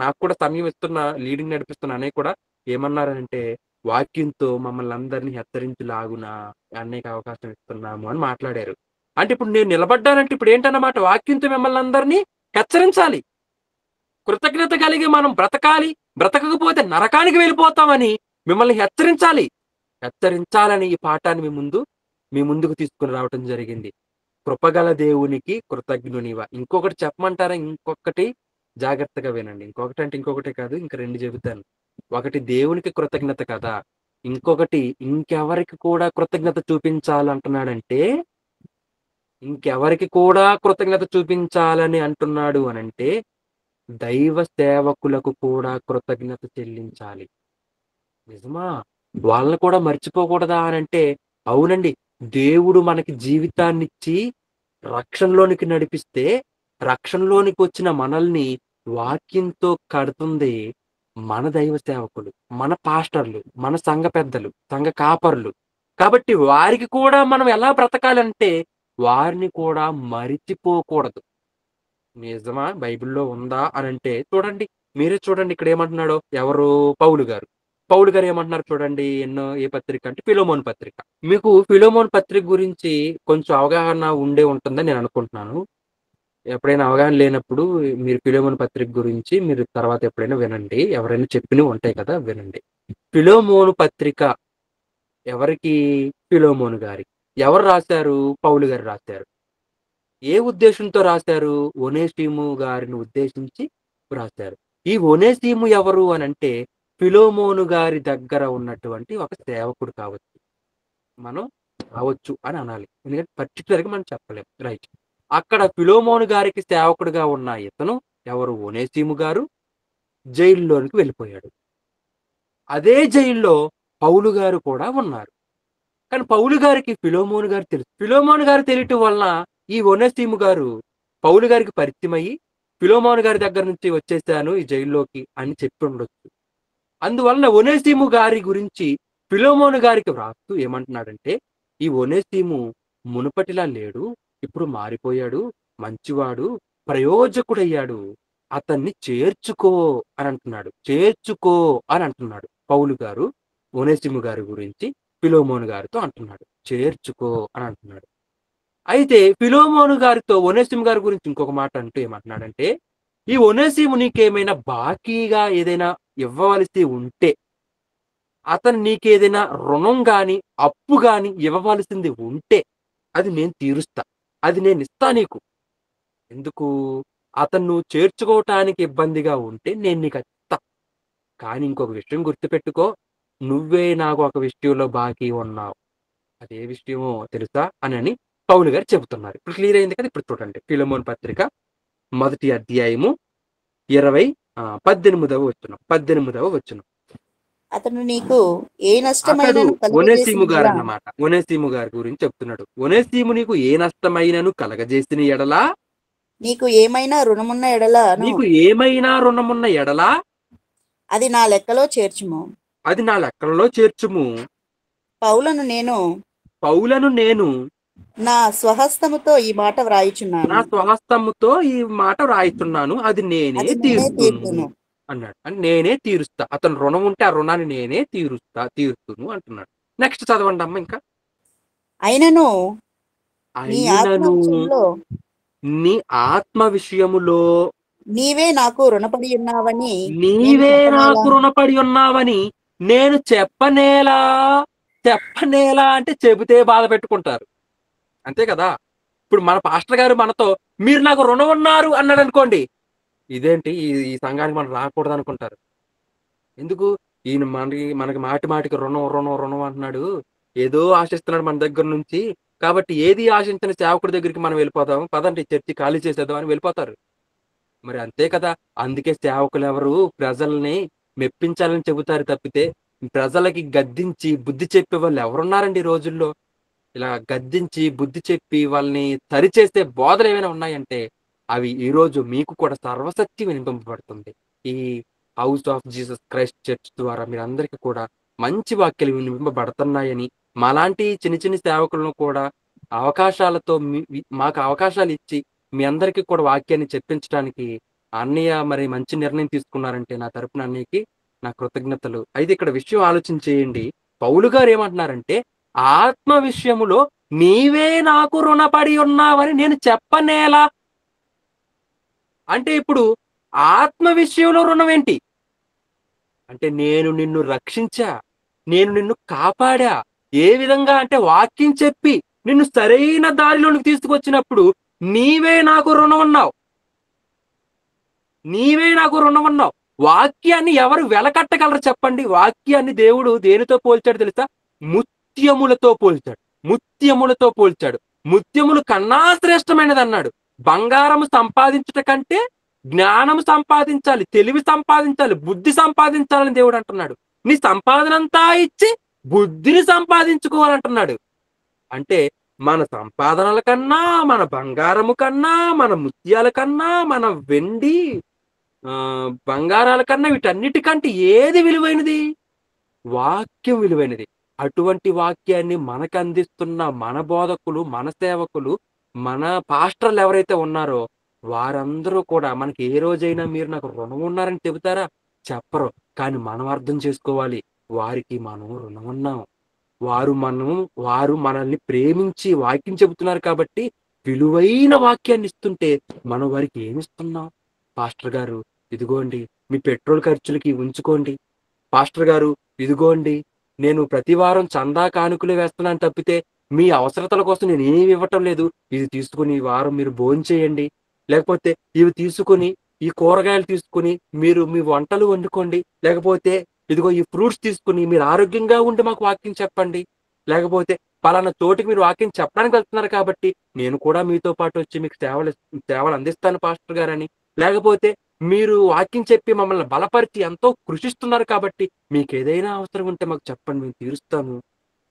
నాకు కూడా సమయం ఇస్తున్న, లీడింగ్ నడిపిస్తున్న అన్నయ్య కూడా ఏమన్నారనంటే, వాక్యంతో మమ్మల్ని అందరినీ హెచ్చరించులాగున అన్నయ్యకి అవకాశం ఇస్తున్నాము అని మాట్లాడారు. అంటే ఇప్పుడు నేను నిలబడ్డానంటే ఇప్పుడు ఏంటన్నమాట, వాక్యంతో మిమ్మల్ని అందరినీ హెచ్చరించాలి. కృతజ్ఞత కలిగి మనం బ్రతకాలి. బ్రతకకపోతే నరకానికి వెళ్ళిపోతామని మిమ్మల్ని హెచ్చరించాలని ఈ పాఠాన్ని మీ ముందుకు తీసుకుని రావటం జరిగింది. కృపగల దేవునికి కృతజ్ఞునివా. ఇంకొకటి చెప్పమంటారా? ఇంకొకటి జాగ్రత్తగా వినండి. ఇంకొకటి అంటే ఇంకొకటే కాదు, ఇంకా 2 చెబుతాను. ఒకటి దేవునికి కృతజ్ఞత కదా, ఇంకొకటి ఇంకెవరికి కూడా కృతజ్ఞత చూపించాలంటున్నాడంటే, ఇంకెవరికి కూడా కృతజ్ఞత చూపించాలని అంటున్నాడు అనంటే దైవ సేవకులకు కూడా కృతజ్ఞత చెల్లించాలి. నిజమా? వాళ్ళని కూడా మర్చిపోకూడదా అనంటే అవునండి. దేవుడు మనకి జీవితాన్నిచ్చి రక్షణలోనికి నడిపిస్తే, రక్షణలోనికి వచ్చిన మనల్ని వాక్యంతో కడుతుంది మన దైవ సేవకులు, మన పాస్టర్లు, మన సంఘ పెద్దలు, సంఘ కాపరులు. కాబట్టి వారికి కూడా మనం ఎలా బ్రతకాలంటే వారిని కూడా మరిచిపోకూడదు. నిజమా? బైబిల్‌లో ఉందా అనంటే చూడండి, మీరే చూడండి ఇక్కడ ఏమంటున్నాడో. ఎవరు? పౌలు గారు ఏమంటున్నారు చూడండి. ఏ పత్రిక అంటే ఫిలోమోను పత్రిక. మీకు ఫిలోమోను పత్రిక గురించి కొంచెం అవగాహన ఉండే ఉంటుందని నేను అనుకుంటున్నాను. ఎప్పుడైనా అవగాహన లేనప్పుడు మీరు ఫిలోమోను పత్రిక గురించి మీరు తర్వాత ఎప్పుడైనా వినండి. ఎవరైనా చెప్పినవి ఉంటాయి కదా, వినండి. ఫిలోమోను పత్రిక ఎవరికి? ఫిలోమోను గారికి. ఎవరు రాశారు? పౌలు గారు రాశారు. ఏ ఉద్దేశంతో రాశారు? ఒనేసిము గారిని ఉద్దేశించి రాశారు. ఈ ఒనేసిము ఎవరు అనంటే ఫిలోమోను గారి దగ్గర ఉన్నటువంటి ఒక సేవకుడు కావచ్చు అని అనాలి. ఎందుకంటే పర్టికులర్‌గా మనం చెప్పలేం. రైట్. అక్కడ ఫిలోమోను గారికి సేవకుడిగా ఉన్న ఇతను ఎవరు? ఒనేసిము గారు జైల్లోనికి వెళ్ళిపోయాడు. అదే జైల్లో పౌలు గారు కూడా ఉన్నారు. కానీ పౌలు గారికి ఫిలోమోను గారు తెలుసు. ఫిలోమోను గారు తెలియటం వలన ఈ ఒనేసిము గారు పౌలు గారికి పరిచయం అయ్యి, ఫిలోమోను గారి దగ్గర నుంచి వచ్చేసాను ఈ జైల్లోకి అని చెప్పి ఉండొచ్చు. అందువలన ఒనేసిము గారి గురించి ఫిలోమోను గారికి వ్రాస్తూ ఏమంటున్నాడంటే, ఈ ఒనేసిము మునుపటిలా లేడు, ఇప్పుడు మారిపోయాడు, మంచివాడు, ప్రయోజకుడయ్యాడు. అతన్ని చేర్చుకో అని అంటున్నాడు. చేర్చుకో అని అంటున్నాడు పౌలు గారు ఒనేసిము గారి గురించి ఫిలోమోను గారితో అంటున్నాడు. చేర్చుకో అని అంటున్నాడు. అయితే ఫిలోమోను గారితో ఒనేసిము గారి గురించి ఇంకొక మాట అంటూ ఏమంటున్నాడంటే, ఈ ఒనేసిము నీకేమైనా బాకీగా ఏదైనా ఇవ్వవలసి ఉంటే, అతను నీకేదైనా రుణం గాని అప్పు గాని ఇవ్వవలసింది ఉంటే అది నేను తీరుస్తా. అది నేను ఇస్తా నీకు. ఎందుకు? అతను నువ్వు చేర్చుకోవటానికి ఇబ్బందిగా ఉంటే నేను నీకు అది ఇస్తా. కానీ ఇంకొక విషయం గుర్తుపెట్టుకో, నువ్వే నాకు ఒక విషయంలో బాకీ ఉన్నావు. అదే విషయమో తెలుసా అని పౌలు గారు చెబుతున్నారు. ఇప్పుడు క్లియర్ అయింది కదా. ఇప్పుడు చూడండి ఫిలెమోను పత్రిక 1వ అధ్యాయము 18వ వచనం. అతను నీకు ఏ అతడు నష్టమైనను ఒనేసిము గారు కలుగజేసిన అన్నమాట. ఒనేసిము గారి గురించి చెప్తున్నాడు. ఒనేసిము నీకు ఏ నష్టమైనను కలగజేసిన ఎడలా, నీకు ఏమైనా రుణమున్న ఎడలను నీకు ఏమైనా రుణమున్న ఎడలా అది నా లెక్కలో చేర్చుము. అది నా లెక్కలలో చేర్చుము. పౌలను నేను నా స్వహస్తముతో ఈ మాట వ్రాయిచున్నాను. నా స్వహస్తముతో ఈ మాట వ్రాయిస్తున్నాను. అది నేనే అది నేనే తీరుస్తును తీర్చును. అన్నాడు. అంటే నేనే తీరుస్తా. అతను రుణం ఉంటే ఆ రుణాన్ని నేనే తీరుస్తును అంటున్నాడు. నెక్స్ట్ చదవండి అమ్మ. ఇంకా అయినను నీ ఆత్మ అయినను విషయంలో నీ ఆత్మ విషయములో నీవే నాకు రుణపడి ఉన్నావని నేను నీవే చెప్పనేలా? నాకు రుణపడి ఉన్నావని నేను చెప్పనేలా అంటే చెబితే బాధ పెట్టుకుంటారు. అంతే కదా. ఇప్పుడు మన పాస్టర్ గారు మనతో మీరు నాకు రుణం ఉన్నారు అన్నాడు అనుకోండి, ఇదేంటి ఈ సంఘానికి మనం రాకూడదు అనుకుంటారు. ఎందుకు? ఈయన మనకి మాటి మాటికి రుణం అంటున్నాడు. ఏదో ఆశిస్తున్నాడు మన దగ్గర నుంచి. కాబట్టి ఏది ఆశించిన సేవకుడి దగ్గరికి మనం వెళ్ళిపోదాం, పదండి చర్చి ఖాళీ చేసేద్దాం అని వెళ్ళిపోతారు. మరి అంతే కదా. అందుకే సేవకులు ఎవరు ప్రజల్ని మెప్పించాలని చెబుతారు తప్పితే ప్రజలకి గద్దించి బుద్ధి చెప్పే వాళ్ళు ఎవరున్నారండి ఈ రోజుల్లో? ఇలా గద్దించి బుద్ధి చెప్పి వాళ్ళని సరిచేసే బోధలు ఏమైనా ఉన్నాయంటే అవి ఈ రోజు మీకు కూడా సర్వసత్యం వినిపింపబడుతుంది. ఈ house of Jesus Christ church ద్వారా మీరందరికీ కూడా మంచి వాక్యాలు వినిపింపబడుతున్నాయని, మాలాంటి చిన్న చిన్న సేవకులను కూడా అవకాశాలతో మాకు అవకాశాలు ఇచ్చి మీ అందరికీ కూడా వాక్యాన్ని చెప్పించడానికి అన్నయ్య మరి మంచి నిర్ణయం తీసుకున్నారంటే నా తరపున అన్నయ్యకి నా కృతజ్ఞతలు. అయితే ఇక్కడ విషయం ఆలోచన చేయండి. పౌలు గారు ఏమంటున్నారంటే, ఆత్మ విషయములో నీవే నాకు రుణపడి ఉన్నావని నేను చెప్పనేలా. అంటే ఇప్పుడు ఆత్మ విషయంలో రుణం ఏంటి అంటే, నేను నిన్ను రక్షించా, నేను నిన్ను కాపాడా. ఏ విధంగా అంటే వాక్యం చెప్పి నిన్ను సరైన దారిలోనికి తీసుకొచ్చినప్పుడు నీవే నాకు రుణం ఉన్నావు. వాక్యాన్ని ఎవరు వెలకట్టగలరు చెప్పండి? వాక్యాన్ని దేవుడు దేనితో పోల్చాడు తెలుసా? ముత్యములతో పోల్చాడు. ముత్యములు కన్నా శ్రేష్టమైనది అన్నాడు. బంగారము సంపాదించుట కంటే జ్ఞానము సంపాదించాలి, తెలివి సంపాదించాలి, బుద్ధి సంపాదించాలని దేవుడు అంటున్నాడు. నీ సంపాదనంతా ఇచ్చి బుద్ధిని సంపాదించుకోవాలంటున్నాడు. అంటే మన సంపాదనల కన్నా, మన బంగారము కన్నా, మన ముత్యాల కన్నా, మన వెండి బంగారాల కన్నా వీటన్నిటికంటే ఏది విలువైనది? వాక్యం విలువైనది. అటువంటి వాక్యాన్ని మనకు అందిస్తున్న మన బోధకులు, మన సేవకులు, మన పాస్టర్లు ఎవరైతే ఉన్నారో వారందరూ కూడా మనకి ఏ రోజైనా మీరు నాకు రుణం ఉన్నారని చెబుతారా? చెప్పరు. కానీ మనం అర్థం చేసుకోవాలి, వారికి మనం రుణం ఉన్నాం. వారు మనల్ని ప్రేమించి వాక్యం చెబుతున్నారు కాబట్టి విలువైన వాక్యాన్ని ఇస్తుంటే మనం వారికి ఏమిస్తున్నాం? పాస్టర్ గారు ఇదిగోండి మీ పెట్రోల్ ఖర్చులకి ఉంచుకోండి. పాస్టర్ గారు ఇదిగోండి నేను ప్రతి వారం చందా కానుకలు వేస్తున్నాను తప్పితే మీ అవసరతల కోసం నేను ఏమి ఇవ్వటం లేదు. ఇది తీసుకుని ఈ వారం మీరు భోంచేయండి. లేకపోతే ఇవి తీసుకుని ఈ కూరగాయలు తీసుకుని మీరు మీ వంటలు వండుకోండి. లేకపోతే ఇదిగో ఈ ఫ్రూట్స్ తీసుకుని మీరు ఆరోగ్యంగా ఉండి మాకు వాక్యం చెప్పండి. లేకపోతే పలానా చోటికి మీరు వాక్యం చెప్పడానికి వెళ్తున్నారు కాబట్టి నేను కూడా మీతో పాటు వచ్చి మీకు సేవలు అందిస్తాను పాస్టర్ గారని. లేకపోతే మీరు వాక్యం చెప్పి మమ్మల్ని బలపరిచి ఎంతో కృషిస్తున్నారు కాబట్టి మీకు ఏదైనా అవసరం ఉంటే మాకు చెప్పండి, మేము తీరుస్తాము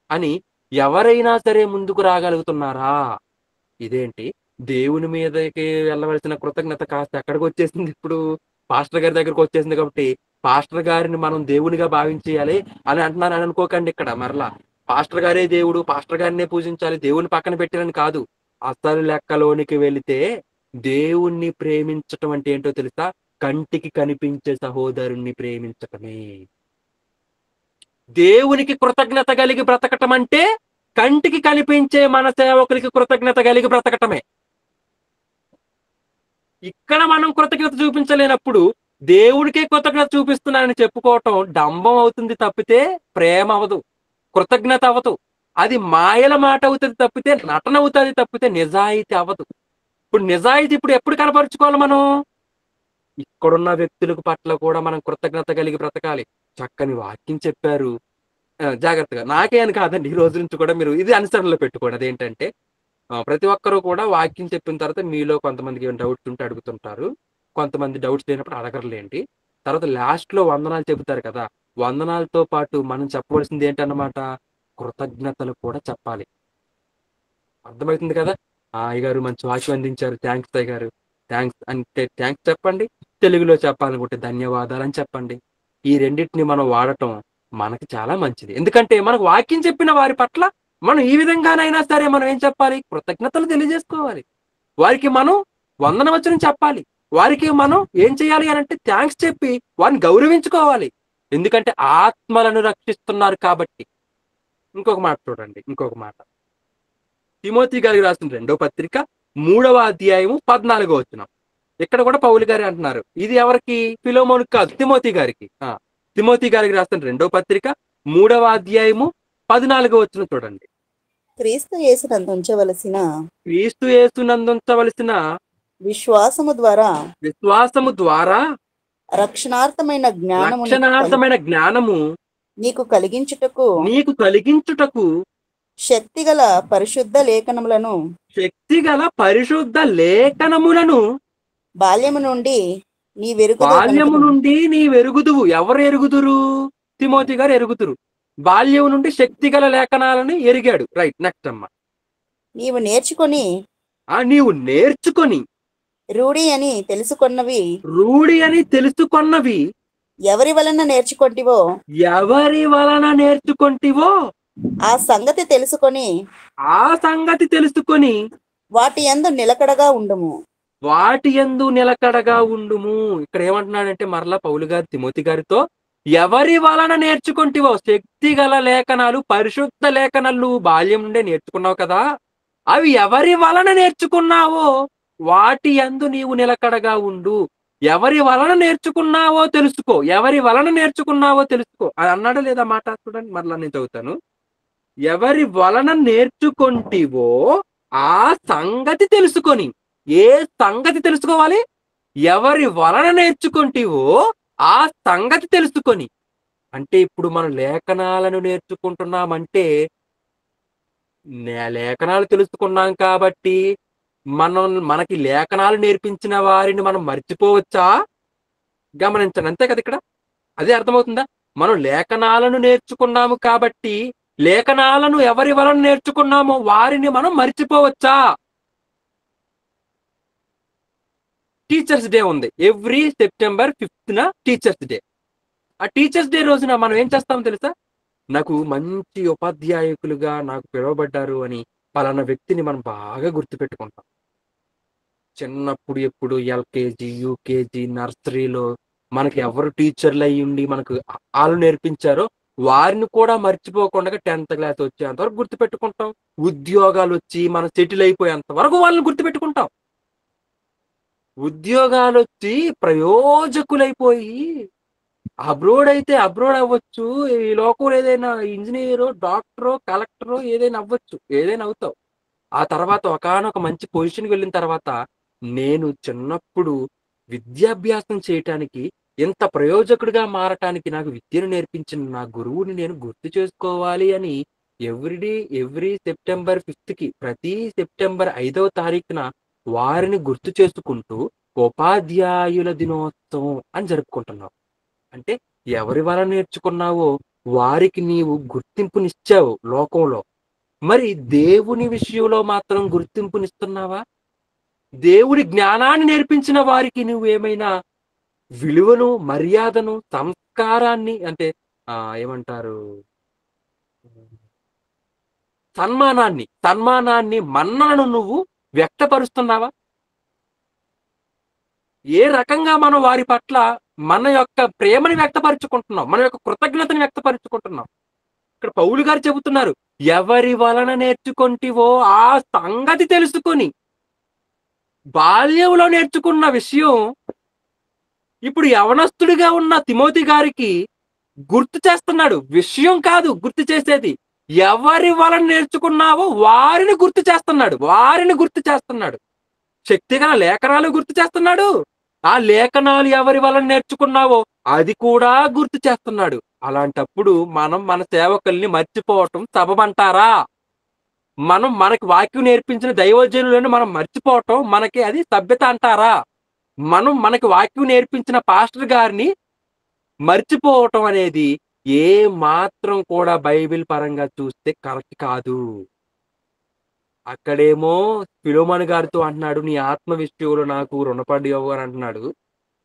అని ఎవరైనా సరే ముందుకు రాగలుగుతున్నారా? ఇదేంటి దేవుని మీదకి వెళ్ళవలసిన కృతజ్ఞత కాస్త ఎక్కడికి వచ్చేసింది? ఇప్పుడు పాస్టర్ గారి దగ్గరకు వచ్చేసింది. కాబట్టి పాస్టర్ గారిని మనం దేవునిగా భావించేయాలి అని అంటున్నారని అనుకోకండి. ఇక్కడ మరలా పాస్టర్ గారే దేవుడు, పాస్టర్ గారినే పూజించాలి, దేవుని పక్కన పెట్టాలని కాదు. అసలు లెక్కలోనికి వెళితే దేవుణ్ణి ప్రేమించటం అంటే ఏంటో తెలుసా? కంటికి కనిపించే సహోదరుణ్ణి ప్రేమించటమే. దేవునికి కృతజ్ఞత కలిగి బ్రతకటం అంటే కంటికి కనిపించే మన సేవకులకి కృతజ్ఞత కలిగి బ్రతకటమే. ఇక్కడ మనం కృతజ్ఞత చూపించలేనప్పుడు దేవుడికే కృతజ్ఞత చూపిస్తున్నానని చెప్పుకోవటం డంబం అవుతుంది తప్పితే ప్రేమ అవదు, కృతజ్ఞత అవదు. అది మాయల మాట అవుతుంది తప్పితే నటన అవుతుంది తప్పితే నిజాయితీ అవదు. ఇప్పుడు నిజాయితీ ఇప్పుడు ఎప్పుడు కనపరుచుకోవాలి మనం? ఇక్కడున్న వ్యక్తులకు పట్ల కూడా మనం కృతజ్ఞత కలిగి బ్రతకాలి. చక్కని వాక్యం చెప్పారు, జాగ్రత్తగా నాకే అని కాదండి, ఈ రోజు నుంచి కూడా మీరు ఇది అనుసరణలో పెట్టుకోండి. అదేంటంటే ప్రతి ఒక్కరూ కూడా వాక్యం చెప్పిన తర్వాత మీలో కొంతమందికి ఏమైనా డౌట్స్ ఉంటే అడుగుతుంటారు, కొంతమంది డౌట్స్ లేనప్పుడు అడగరులేండి. తర్వాత లాస్ట్ లో వందనాలు చెబుతారు కదా, వందనాలతో పాటు మనం చెప్పవలసింది ఏంటన్నమాట, కృతజ్ఞతలు కూడా చెప్పాలి. అర్థమవుతుంది కదా? అయ్యగారు మంచి వాక్యం అందించారు, థ్యాంక్స్ అయ్యగారు, థ్యాంక్స్ అంటే థ్యాంక్స్ చెప్పండి, తెలుగులో చెప్పాలనుకుంటే ధన్యవాదాలు అని చెప్పండి. ఈ రెండింటిని మనం వాడటం మనకి చాలా మంచిది. ఎందుకంటే మనకు వాక్యం చెప్పిన వారి పట్ల మనం ఈ విధంగానైనా సరే మనం ఏం చెప్పాలి, కృతజ్ఞతలు తెలియజేసుకోవాలి. వారికి మనం వందనవచనం చెప్పాలి. వారికి మనం ఏం చేయాలి అని అంటే థ్యాంక్స్ చెప్పి వారిని గౌరవించుకోవాలి. ఎందుకంటే ఆత్మలను రక్షిస్తున్నారు కాబట్టి. ఇంకొక మాట చూడండి, ఇంకొక మాట తిమోతి గారికి రాసిన 2వ పత్రిక 3వ అధ్యాయము 14వ వచనం. ఇక్కడ కూడా పౌలు గారు అంటున్నారు, ఇది ఎవరికి? ఫిలోమోనుకు కాదు, తిమోతి గారికి. తిమోతి గారికి రాసిన 2వ పత్రిక 3వ అధ్యాయము 14వ వచనం చూడండి. క్రీస్తు యేసునందు ఉంచవలసిన క్రీస్తు యేసునందుంచవలసిన విశ్వాసము ద్వారా విశ్వాసము ద్వారా రక్షణార్థమైన జ్ఞానము నీకు కలిగించుటకు శక్తిగల పరిశుద్ధ లేఖనములను బాల్యము నుండి నీ వెరుగుదువు. ఎవరు ఎరుగుదురు? తిమోతి గారు ఎరుగుదురు. బాల్యం నుండి శక్తిగల లేఖనాలను ఎరిగాడు. రైట్, నెక్స్ట్ అమ్మా. నీవు నేర్చుకొని రూఢి అని తెలుసుకొన్నవి ఎవరి వలన నేర్చుకొంటివో ఆ సంగతి తెలుసుకొని వాటి యందు నిలకడగా ఉండుము. ఇక్కడ ఏమంటున్నాడంటే మరలా పౌలు గారు తిమోతి గారితో ఎవరి వలన నేర్చుకుంటివో, శక్తి గల లేఖనాలు, పరిశుద్ధ లేఖనాలు బాల్యం నుండే నేర్చుకున్నావు కదా, అవి ఎవరి వలన నేర్చుకున్నావో వాటి యందు నీవు నిలకడగా ఉండు. ఎవరి వలన నేర్చుకున్నావో తెలుసుకో, అది అన్నాడా లేదా మాట? చూడండి, మరలా నేను చదువుతాను. ఎవరి వలన నేర్చుకొంటివో ఆ సంగతి తెలుసుకొని. ఏ సంగతి తెలుసుకోవాలి? ఎవరి వలన నేర్చుకొంటివో ఆ సంగతి తెలుసుకొని. అంటే ఇప్పుడు మనం లేఖనాలను నేర్చుకుంటున్నామంటే లేఖనాలు తెలుసుకున్నాం కాబట్టి మనకి లేఖనాలు నేర్పించిన వారిని మనం మర్చిపోవచ్చా? గమనించండి, అంతే కదా ఇక్కడ. అదే అర్థమవుతుందా? మనం లేఖనాలను నేర్చుకున్నాము కాబట్టి లేఖనాలను ఎవరి వలన నేర్చుకున్నామో వారిని మనం మర్చిపోవచ్చా? టీచర్స్ డే ఉంది, every September 5th teachers day. ఆ టీచర్స్ డే రోజున మనం ఏం చేస్తామో తెలుసా? నాకు మంచి ఉపాధ్యాయులుగా నాకు పిలువబడ్డారు అని పలానా వ్యక్తిని మనం బాగా గుర్తుపెట్టుకుంటాం. చిన్నప్పుడు ఎప్పుడు ఎల్కేజీ, యూకేజీ, నర్సరీలో మనకి ఎవరు టీచర్లు అయ్యి ఉండి మనకు వాళ్ళు నేర్పించారో వారిని కూడా మర్చిపోకుండా 10th క్లాస్ వచ్చేంత వరకు గుర్తుపెట్టుకుంటాం. ఉద్యోగాలు వచ్చి మనం సెటిల్ అయిపోయేంత వరకు వాళ్ళని గుర్తుపెట్టుకుంటాం. ఉద్యోగాలు వచ్చి ప్రయోజకులైపోయి అబ్రోడ్ అయితే అబ్రోడ్ అవ్వచ్చు, ఈ లోకంలో ఏదైనా ఇంజనీరో, డాక్టరో, కలెక్టరో ఏదైనా అవ్వచ్చు, ఏదైనా అవుతావు. ఆ తర్వాత ఒకానొక మంచి పొజిషన్కి వెళ్ళిన తర్వాత నేను చిన్నప్పుడు విద్యాభ్యాసం చేయటానికి, ఎంత ప్రయోజకుడిగా మారటానికి నాకు విద్యను నేర్పించిన నా గురువుని నేను గుర్తు చేసుకోవాలి అని ఎవ్రీ సెప్టెంబర్ 5th ప్రతి సెప్టెంబర్ 5వ తారీఖున వారిని గుర్తు చేసుకుంటూ ఉపాధ్యాయుల దినోత్సవం అని జరుపుకుంటున్నావు. అంటే ఎవరి వలన నేర్చుకున్నావో వారికి నీవు గుర్తింపునిచ్చావు లోకంలో. మరి దేవుని విషయంలో మాత్రం గుర్తింపునిస్తున్నావా? దేవుడి జ్ఞానాన్ని నేర్పించిన వారికి నువ్వు ఏమైనా విలువను, మర్యాదను, సంస్కారాన్ని, అంటే ఏమంటారు, సన్మానాన్ని, మన్ననను నువ్వు వ్యక్తపరుస్తున్నావా? ఏ రకంగా మనం వారి పట్ల మన యొక్క ప్రేమని వ్యక్తపరుచుకుంటున్నాం, మన యొక్క కృతజ్ఞతని వ్యక్తపరుచుకుంటున్నాం. ఇక్కడ పౌలు గారు చెబుతున్నారు, ఎవరి వలన నేర్చుకొంటివో ఆ సంగతి తెలుసుకొని. బాల్యంలో నేర్చుకున్న విషయం ఇప్పుడు యవనస్తుడిగా ఉన్న తిమోతి గారికి గుర్తు చేస్తున్నాడు. విషయం కాదు గుర్తు చేసేది, ఎవరి వలన నేర్చుకున్నావో వారిని గుర్తు చేస్తున్నాడు. శక్తిగల లేఖనాలు గుర్తు చేస్తున్నాడు. ఆ లేఖనాలు ఎవరి వలన నేర్చుకున్నావో అది కూడా గుర్తు చేస్తున్నాడు. అలాంటప్పుడు మనం మన సేవకుల్ని మర్చిపోవటం సబబంటారా? మనకి వాక్యం నేర్పించిన దైవజనులను మనం మర్చిపోవటం మనకి అది సభ్యత అంటారా? మనకి వాక్యం నేర్పించిన పాస్టర్ గారిని మర్చిపోవటం అనేది ఏ మాత్రం కూడా బైబిల్ పరంగా చూస్తే కరెక్ట్ కాదు. అక్కడేమో ఫిలోమోను గారితో అంటున్నాడు, నీ ఆత్మ విషయంలో నాకు రుణపడి అని అంటున్నాడు.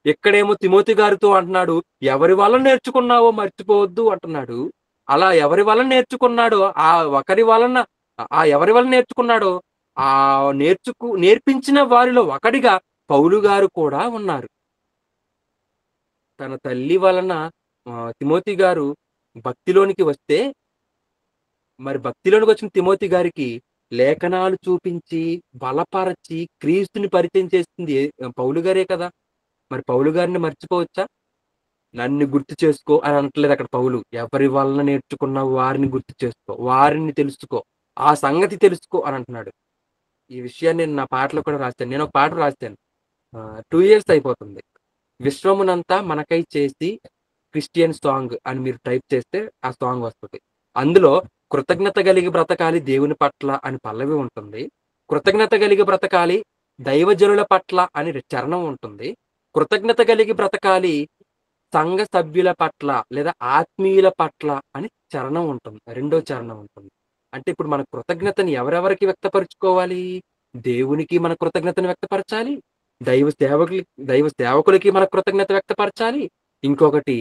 ఇక్కడేమో తిమోతి గారితో అంటున్నాడు, ఎవరి వల్ల నేర్చుకున్నావో మర్చిపోవద్దు అంటున్నాడు. అలా ఎవరి వల్ల నేర్చుకున్నాడో ఎవరి వల్ల నేర్చుకున్నాడో ఆ నేర్పించిన వారిలో ఒకడిగా పౌలు గారు కూడా ఉన్నారు. తన తల్లి వలన తిమోతి గారు భక్తిలోనికి వస్తే, మరి భక్తిలోనికి వచ్చిన తిమోతి గారికి లేఖనాలు చూపించి బలపరచి క్రీస్తుని పరిచయం చేస్తుంది పౌలు గారే కదా. మరి పౌలు గారిని మర్చిపోవచ్చా? నన్ను గుర్తు చేసుకో అని అనట్లేదు అక్కడ పౌలు. ఎవరి వలన నేర్చుకున్న వారిని గుర్తు చేసుకో, వారిని తెలుసుకో, ఆ సంగతి తెలుసుకో అని అంటున్నాడు. ఈ విషయాన్ని నేను నా పాటలో కూడా రాస్తాను. నేను ఒక పాట రాస్తాను, 2 years అయిపోతుంది. విశ్వమునంతా మనకై చేసి క్రిస్టియన్ సాంగ్ అని మీరు టైప్ చేస్తే ఆ సాంగ్ వస్తుంది. అందులో కృతజ్ఞత కలిగి బ్రతకాలి దేవుని పట్ల అని పల్లవి ఉంటుంది. కృతజ్ఞత కలిగి బ్రతకాలి దైవజనుల పట్ల అని చరణం ఉంటుంది. కృతజ్ఞత కలిగి బ్రతకాలి సంఘ సభ్యుల పట్ల లేదా ఆత్మీయుల పట్ల అని చరణం ఉంటుంది, రెండో చరణం ఉంటుంది. అంటే ఇప్పుడు మన కృతజ్ఞతని ఎవరెవరికి వ్యక్తపరుచుకోవాలి? దేవునికి మన కృతజ్ఞతను వ్యక్తపరచాలి, దైవ సేవకులకి మన కృతజ్ఞత వ్యక్తపరచాలి. ఇంకొకటి,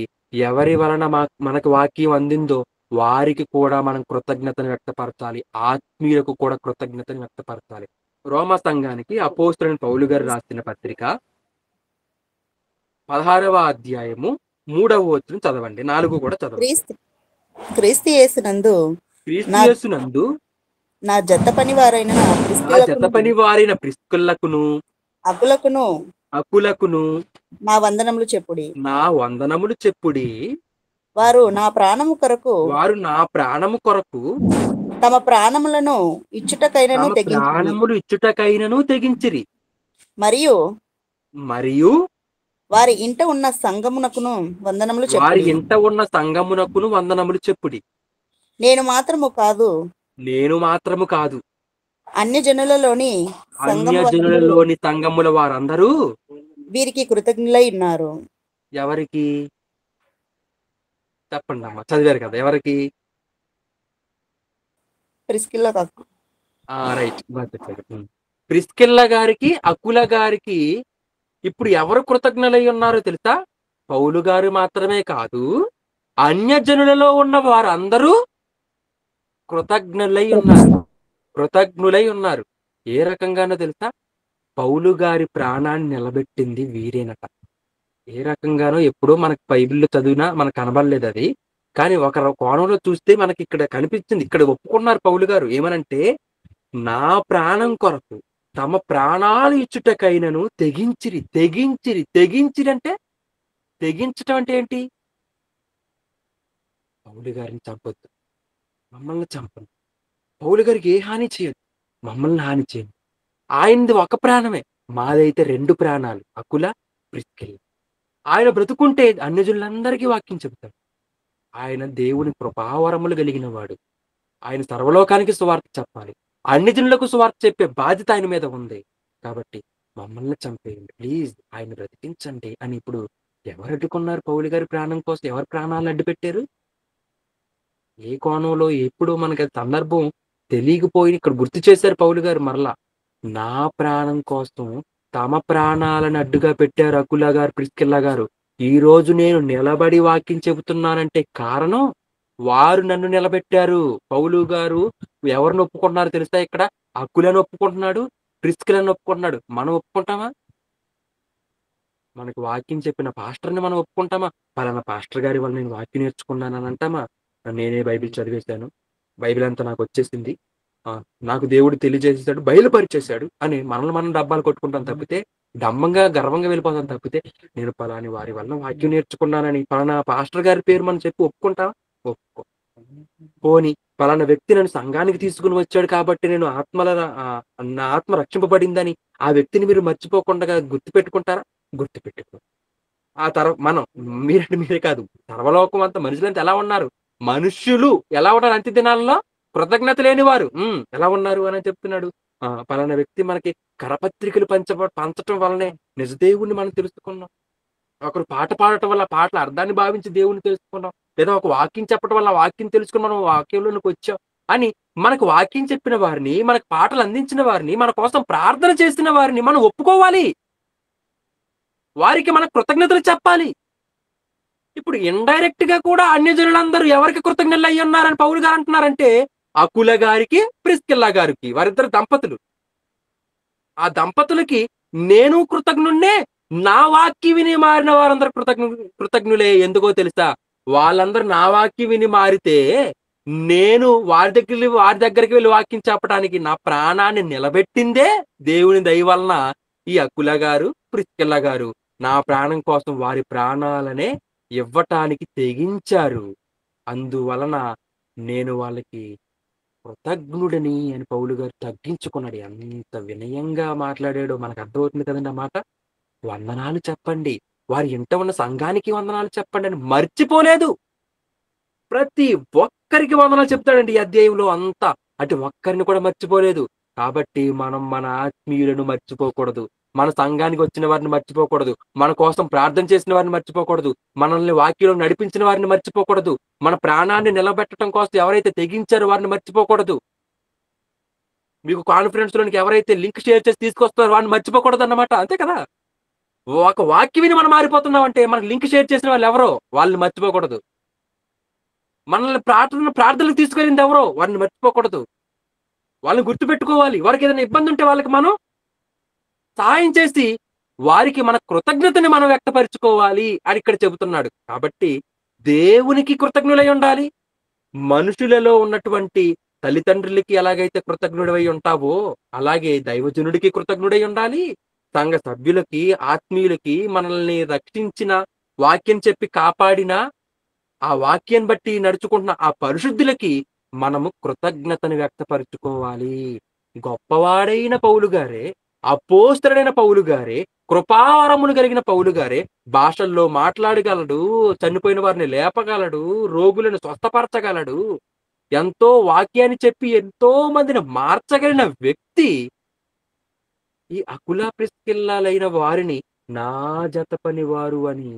ఎవరి వలన మనకు వాక్యం అందిందో వారికి కూడా మనం కృతజ్ఞతను వ్యక్తపరచాలి, ఆత్మీయులకు కూడా కృతజ్ఞతను వ్యక్తపరచాలి. రోమా సంఘానికి అపోస్తలుడైన పౌలు గారు రాసిన పత్రిక 16వ అధ్యాయము 3వ వచనం చదవండి, 4 కూడా చదవండి. క్రీస్తు యేసునందు నా జత పని వారైన ప్రిస్కిల్లకును అకులకును నా వందనములు చెప్పుడి. వారు నా ప్రాణము కొరకు తమ ప్రాణములను ఇచ్చుటకైనను తెగించిరి. మరియు వారి ఇంట ఉన్న సంగమునకును వందనములు చెప్పుడి. నేను మాత్రము కాదు అన్యజనులలోని సంఘముల వారందరూ వీరికి కృతజ్ఞులై ఉన్నారు. ఎవరికి చెప్పండి అమ్మా, చదివారు కదా, ఎవరికి? ప్రిస్కిల్ల గారికి అకుల గారికి ఇప్పుడు ఎవరు కృతజ్ఞులై ఉన్నారో తెలుసా? పౌలు గారు మాత్రమే కాదు, అన్యజనులలో ఉన్న వారందరూ కృతజ్ఞులై ఉన్నారు. ఏ రకంగానో తెలుసా? పౌలు గారి ప్రాణాన్ని నిలబెట్టింది వీరేనట. ఏ రకంగానో ఎప్పుడో మనకి బైబిల్లో చదివినా మనకు కనబడలేదు అది, కానీ ఒక కోణంలో చూస్తే మనకి ఇక్కడ కనిపించింది. ఇక్కడ ఒప్పుకున్నారు పౌలు గారు ఏమనంటే, నా ప్రాణం కొరకు తమ ప్రాణాలు ఇచ్చుటకైనను తెగించిరి అంటే తెగించటం అంటే ఏంటి? పౌలు గారిని చంపొద్దు, మమ్మల్ని చంపను. పౌలు గారికి ఏ హాని చేయదు, మమ్మల్ని హాని చేయదు. ఆయనది ఒక ప్రాణమే, మాదైతే 2 ప్రాణాలు, అకుల ప్రిస్కిల్ల. ఆయన బ్రతుకుంటే అన్యజనులందరికీ వాక్యం చెబుతాడు. ఆయన దేవుని కృపావరములు కలిగిన వాడు. ఆయన సర్వలోకానికి సువార్త చెప్పాలి, అన్యజనులకు సువార్త చెప్పే బాధ్యత ఆయన మీద ఉంది. కాబట్టి మమ్మల్ని చంపేయండి ప్లీజ్, ఆయన బ్రతికించండి అని ఇప్పుడు ఎవరు అడ్డుకున్నారు? పౌలు గారి ప్రాణం కోసం ఎవరు ప్రాణాలను అడ్డుపెట్టారు? ఏ కోణంలో ఎప్పుడు మనకి సందర్భం తెలియకపోయి ఇక్కడ గుర్తు చేశారు పౌలు గారు మరలా. నా ప్రాణం కోసం తమ ప్రాణాలను అడ్డుగా పెట్టారు అకుల గారు, ప్రిస్కిల్ల గారు. ఈ రోజు నేను నిలబడి వాక్యం చెబుతున్నానంటే కారణం వారు నన్ను నిలబెట్టారు. పౌలు గారు ఎవరిని ఒప్పుకుంటున్నారు తెలుసా? ఇక్కడ అకులను ఒప్పుకుంటున్నాడు, ప్రిస్కిల్లను ఒప్పుకుంటున్నాడు. మనం ఒప్పుకుంటామా? మనకు వాక్యం చెప్పిన పాస్టర్ని మనం ఒప్పుకుంటామా? పలానా పాస్టర్ గారి వల్ల నేను వాక్యం నేర్చుకున్నానని అంటామా? నేనే బైబిల్ చదివేశాను. బైబిల్ అంతా నాకు వచ్చేసింది. నాకు దేవుడు తెలియజేసేసాడు, బయలుపరిచేశాడు అని మనల్ని మనం డబ్బాలు కొట్టుకుంటాం తప్పితే, డంబంగా గర్వంగా వెళ్ళిపోతాం తప్పితే, నేను పలాని వారి వల్ల వాక్యం నేర్చుకున్నానని పలానా పాస్టర్ గారి పేరు మనం చెప్పి ఒప్పుకుంటాం? ఒప్పుకో. పోనీ పలానా వ్యక్తి నన్ను సంఘానికి తీసుకుని వచ్చాడు కాబట్టి నేను నా ఆత్మ రక్షింపబడిందని ఆ వ్యక్తిని మీరు మర్చిపోకుండా గుర్తుపెట్టుకుంటారా? గుర్తుపెట్టుకో. ఆ మనం మీరే కాదు, సర్వలోకం అంతా మనుషులంతా ఎలా ఉన్నారు? మనుష్యులు ఎలా ఉన్నారు అంత్య దినాల్లో? కృతజ్ఞత లేనివారు. ఎలా ఉన్నారు అని చెప్తున్నాడు. పలానా వ్యక్తి మనకి కరపత్రికలు పంచటం వల్లనే నిజదేవుణ్ణి మనం తెలుసుకున్నాం. ఒకరు పాట పాడటం వల్ల పాటల అర్థాన్ని భావించి దేవుణ్ణి తెలుసుకున్నాం. లేదా ఒక వాక్యం చెప్పడం వల్ల వాక్యం తెలుసుకుని మనం వాక్యంలోనికి వచ్చాం అని మనకు వాక్యం చెప్పిన వారిని, మనకు పాటలు అందించిన వారిని, మన కోసం ప్రార్థన చేసిన వారిని మనం ఒప్పుకోవాలి. వారికి మన కృతజ్ఞతలు చెప్పాలి. ఇప్పుడు ఇండైరెక్ట్ గా కూడా అన్యజనులందరూ ఎవరికి కృతజ్ఞతలు అయ్యి ఉన్నారని పౌలు గారు అంటున్నారంటే, అకుల గారికి, ప్రిస్కిల్లా గారికి, వారిద్దరు దంపతులు. ఆ దంపతులకి నేను కృతజ్ఞుణ్ణే, నా వాక్యం విని మారిన వారందరూ కృతజ్ఞులే. ఎందుకో తెలుసా? వాళ్ళందరూ నా వాక్యం విని మారితే నేను వారి దగ్గరికి వెళ్ళి వాక్యం చెప్పడానికి నా ప్రాణాన్ని నిలబెట్టిందే దేవుని దయ వలన ఈ అకుల గారు, ప్రిస్కిల్లా గారు నా ప్రాణం కోసం వారి ప్రాణాలనే ఇవ్వటానికి తెగించారు. అందువలన నేను వాళ్ళకి కృతజ్ఞుడిని అని పౌలు గారు తగ్గించుకున్నాడు. ఎంత వినయంగా మాట్లాడాడో మనకు అర్థమవుతుంది కదండి ఆ మాట. వందనాలు చెప్పండి, వారి ఇంట ఉన్న సంఘానికి వందనాలు చెప్పండి అని మర్చిపోలేదు. ప్రతి ఒక్కరికి వందనాలు చెప్తాడండి ఈ అధ్యాయంలో అంతా. అటు ఒక్కరిని కూడా మర్చిపోలేదు. కాబట్టి మనం మన ఆత్మీయులను మర్చిపోకూడదు. మన సంఘానికి వచ్చిన వారిని మర్చిపోకూడదు. మన కోసం ప్రార్థన చేసిన వారిని మర్చిపోకూడదు. మనల్ని వాక్యంలో నడిపించిన వారిని మర్చిపోకూడదు. మన ప్రాణాన్ని నిలబెట్టడం కోసం ఎవరైతే తెగించారో వారిని మర్చిపోకూడదు. మీకు కాన్ఫరెన్స్ లోనికి ఎవరైతే లింక్ షేర్ చేసి తీసుకొస్తారో వారిని మర్చిపోకూడదు అన్నమాట. అంతే కదా? ఒక వాక్యం విని మనం మారిపోతున్నాం అంటే మనకు లింక్ షేర్ చేసిన వాళ్ళు ఎవరో వాళ్ళని మర్చిపోకూడదు. మనల్ని ప్రార్థనలకు తీసుకెళ్ళింది ఎవరో వారిని మర్చిపోకూడదు. వాళ్ళని గుర్తుపెట్టుకోవాలి. వారికి ఏదైనా ఇబ్బంది ఉంటే వాళ్ళకి మనం సహాయం చేసి వారికి మన కృతజ్ఞతని మనం వ్యక్తపరచుకోవాలి అని ఇక్కడ చెబుతున్నాడు. కాబట్టి దేవునికి కృతజ్ఞులై ఉండాలి. మనుషులలో ఉన్నటువంటి తల్లిదండ్రులకి ఎలాగైతే కృతజ్ఞుడై ఉంటావో అలాగే దైవజనుడికి కృతజ్ఞుడై ఉండాలి. సంఘ సభ్యులకి, ఆత్మీయులకి, మనల్ని రక్షించిన, వాక్యం చెప్పి కాపాడిన, ఆ వాక్యం బట్టి నడుచుకుంటున్న ఆ పరిశుద్ధులకి మనము కృతజ్ఞతను వ్యక్తపరచుకోవాలి. గొప్పవాడైన పౌలు గారే, అపోస్తలుడైన పౌలు గారే, కృపావరములు కలిగిన పౌలు గారే భాషల్లో మాట్లాడగలడు, చనిపోయిన వారిని లేపగలడు, రోగులను స్వస్థపరచగలడు, ఎంతో వాక్యాన్ని చెప్పి ఎంతో మందిని మార్చగలిగిన వ్యక్తి ఈ అకుల ప్రిస్కిల్లాలైన వారిని నా జత పని వారు అని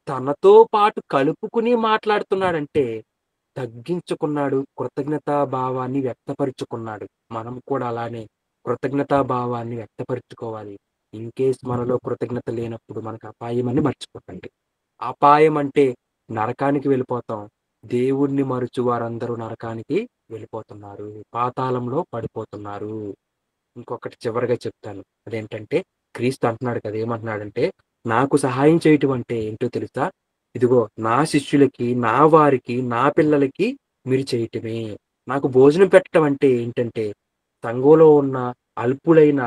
తనతో పాటు కలుపుకుని మాట్లాడుతున్నాడంటే తగ్గించుకున్నాడు, కృతజ్ఞతా భావాన్ని వ్యక్తపరుచుకున్నాడు. మనం కూడా అలానే కృతజ్ఞతా భావాన్ని వ్యక్తపరుచుకోవాలి. ఇన్ కేస్ మనలో కృతజ్ఞత లేనప్పుడు మనకు అపాయం అని మర్చిపోకండి. అపాయం అంటే నరకానికి వెళ్ళిపోతాం. దేవుణ్ణి మరుచు వారందరూ నరకానికి వెళ్ళిపోతున్నారు, పాతాళంలో పడిపోతున్నారు. ఇంకొకటి చివరిగా చెప్తాను. అదేంటంటే క్రీస్తు అంటున్నాడు కదా, ఏమంటున్నాడంటే నాకు సహాయం చేయటం అంటే ఏంటో తెలుసా? ఇదిగో నా శిష్యులకి, నా వారికి, నా పిల్లలకి మీరు చేయటమే. నాకు భోజనం పెట్టడం అంటే ఏంటంటే సంఘంలో ఉన్న అల్పులైన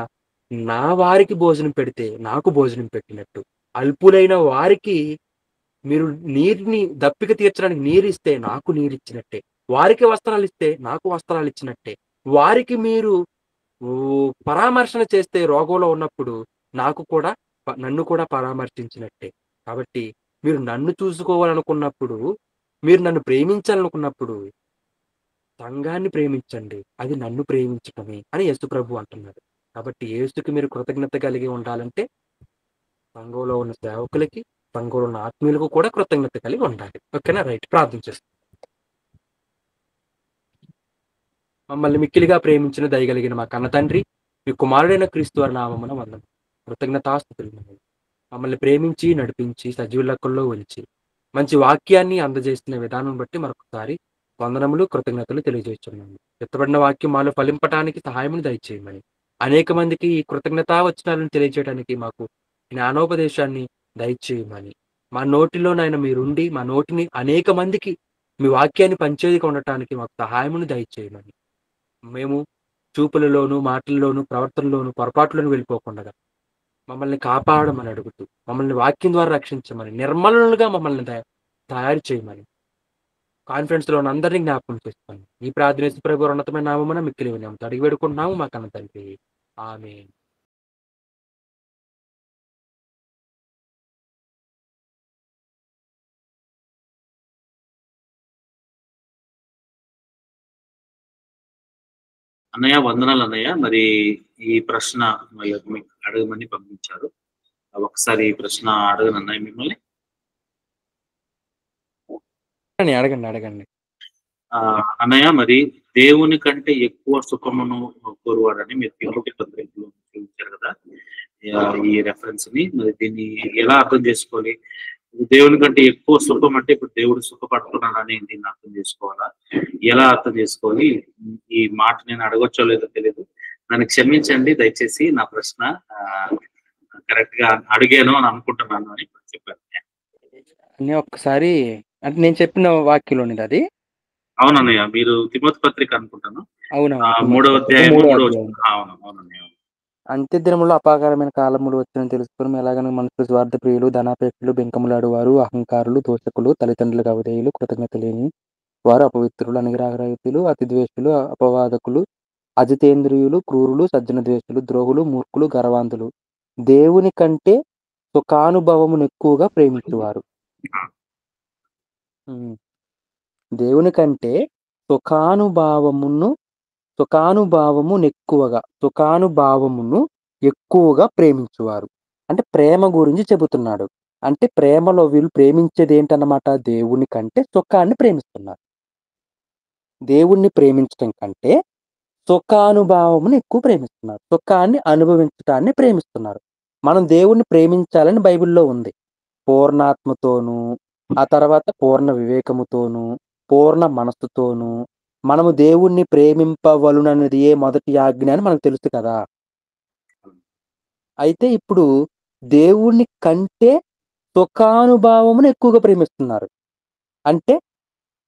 నా వారికి భోజనం పెడితే నాకు భోజనం పెట్టినట్టు. అల్పులైన వారికి మీరు నీరుని దప్పిక తీర్చడానికి నీరు ఇస్తే నాకు నీరు ఇచ్చినట్టే. వారికి వస్త్రాలు ఇస్తే నాకు వస్త్రాలు ఇచ్చినట్టే. వారికి మీరు పరామర్శన చేస్తే రోగంలో ఉన్నప్పుడు నన్ను కూడా పరామర్శించినట్టే. కాబట్టి మీరు నన్ను చూసుకోవాలనుకున్నప్పుడు, మీరు నన్ను ప్రేమించాలనుకున్నప్పుడు సంఘాన్ని ప్రేమించండి. అది నన్ను ప్రేమించటమే అని యేసు ప్రభు అంటున్నాడు. కాబట్టి యేసుకి మీరు కృతజ్ఞత కలిగి ఉండాలంటే సంఘంలో ఉన్న సేవకులకి, సంఘంలో ఉన్న ఆత్మీయులకు కూడా కృతజ్ఞత కలిగి ఉండాలి. ఓకేనా? రైట్. ప్రార్థన చేస్తాం. మమ్మల్ని మిక్కిలిగా ప్రేమించిన దయగలిగిన మా కన్న తండ్రి, మీ కుమారుడైన క్రీస్తు వారి నామమున వందనాలు. కృతజ్ఞతాస్తుతులు. మమ్మల్ని ప్రేమించి, నడిపించి, సజీవ లెక్కల్లో ఉంచి, మంచి వాక్యాన్ని అందజేస్తున్న విధానం బట్టి మరొకసారి వందనములు, కృతజ్ఞతలు తెలియజేస్తున్నాము. ఎత్తబడిన వాక్యం మాలో ఫలింపటానికి సహాయమును దయచేయమని, అనేక మందికి ఈ కృతజ్ఞతా వచనాలను తెలియజేయడానికి మాకు జ్ఞానోపదేశాన్ని దయచేయమని, మా నోటిలోనైనా మీరుండి మా నోటిని అనేక మందికి మీ వాక్యాన్ని పంచేదిగా ఉండటానికి మాకు సహాయమును దయచేయమని, మేము చూపులలోను, మాటల్లోను, ప్రవర్తనలోను, పొరపాట్లను వెళ్ళిపోకుండా మమ్మల్ని కాపాడమని అడుగుతూ, మమ్మల్ని వాక్యం ద్వారా రక్షించమని, నిర్మలులుగా మమ్మల్ని తయారు చేయమని కాన్ఫరెన్స్ లో అందరినీ జ్ఞాపకం చేసుకోండి. ఈ ప్రార్థన యేసు ప్రభు ఉన్నతమైన నామమున మిక్కిలి విన్నాము అడిగి వేడుకుంటున్నాము మా కన్న తండ్రి. ఆమేన్. అన్నయ్య వందనాలు అన్నయ్య. మరి ఈ ప్రశ్న మీకు అడగమని పంపించారు. ఒకసారి ఈ ప్రశ్న అడగను అన్నయ్య మిమ్మల్ని. అడగండి అడగండి. అన్నయ్య, మరి దేవుని కంటే ఎక్కువ సుఖమును కోరువాడని మీరు తిమోతి పత్రికలో చూపించారు కదా ఈ రెఫరెన్స్ ని. మరి దీన్ని ఎలా అర్థం చేసుకోవాలి? దేవుని కంటే ఎక్కువ సుఖం అంటే ఇప్పుడు దేవుడు సుఖపడుతున్నాడని దీన్ని అర్థం చేసుకోవాలా? ఎలా అర్థం చేసుకోవాలి? ఈ మాట నేను అడగొచ్చో లేదో తెలియదు, నన్ను క్షమించండి దయచేసి. నా ప్రశ్న కరెక్ట్ గా అడిగాను అని అనుకుంటున్నాను అని చెప్పాను. ఒక్కసారి అంటే నేను చెప్పిన వాక్యంలోనిది అది. అవునన్నయ్య, మీరు తిమోతి పత్రిక అనుకుంటాను, అవునా? 3వ అధ్యాయం. అవునన్నయ్య. అంత్య దినములో అపాకరమైన కాలములు వచ్చిన తెలుసుకుని ఎలాగైనా మనుషులు స్వార్థ ప్రియులు, ధనాపేక్షలు, బెంకములాడువారు, అహంకారులు, దోషకులు, తల్లిదండ్రులకు అవధేయులు, కృతజ్ఞత లేని వారు, అపవిత్రులు, అనిగ్రహరహితులు, అతిద్వేషులు, అపవాదకులు, అజితేంద్రియులు, క్రూరులు, సజ్జన ద్వేషులు, ద్రోహులు, మూర్ఖులు, గర్వాంధులు, దేవుని కంటే సుఖానుభవమును ఎక్కువగా ప్రేమించువారు. దేవుని కంటే సుఖానుభావమును ఎక్కువగా ప్రేమించువారు. అంటే ప్రేమ గురించి చెబుతున్నాడు. అంటే ప్రేమలో వీళ్ళు ప్రేమించేది ఏంటన్నమాట? దేవుని కంటే సుఖాన్ని ప్రేమిస్తున్నారు. దేవుణ్ణి ప్రేమించడం కంటే సుఖానుభావమును ఎక్కువ ప్రేమిస్తున్నారు. సుఖాన్ని అనుభవించడాన్ని ప్రేమిస్తున్నారు. మనం దేవుణ్ణి ప్రేమించాలని బైబిల్లో ఉంది. పూర్ణాత్మతోనూ, ఆ తర్వాత పూర్ణ వివేకముతోనూ, పూర్ణ మనస్సుతోనూ మనము దేవుణ్ణి ప్రేమింపవలనన్నది మొదటి ఆజ్ఞ అని మనకు తెలుసు కదా. అయితే ఇప్పుడు దేవుణ్ణి కంటే సుఖానుభావమును ఎక్కువగా ప్రేమిస్తున్నారు. అంటే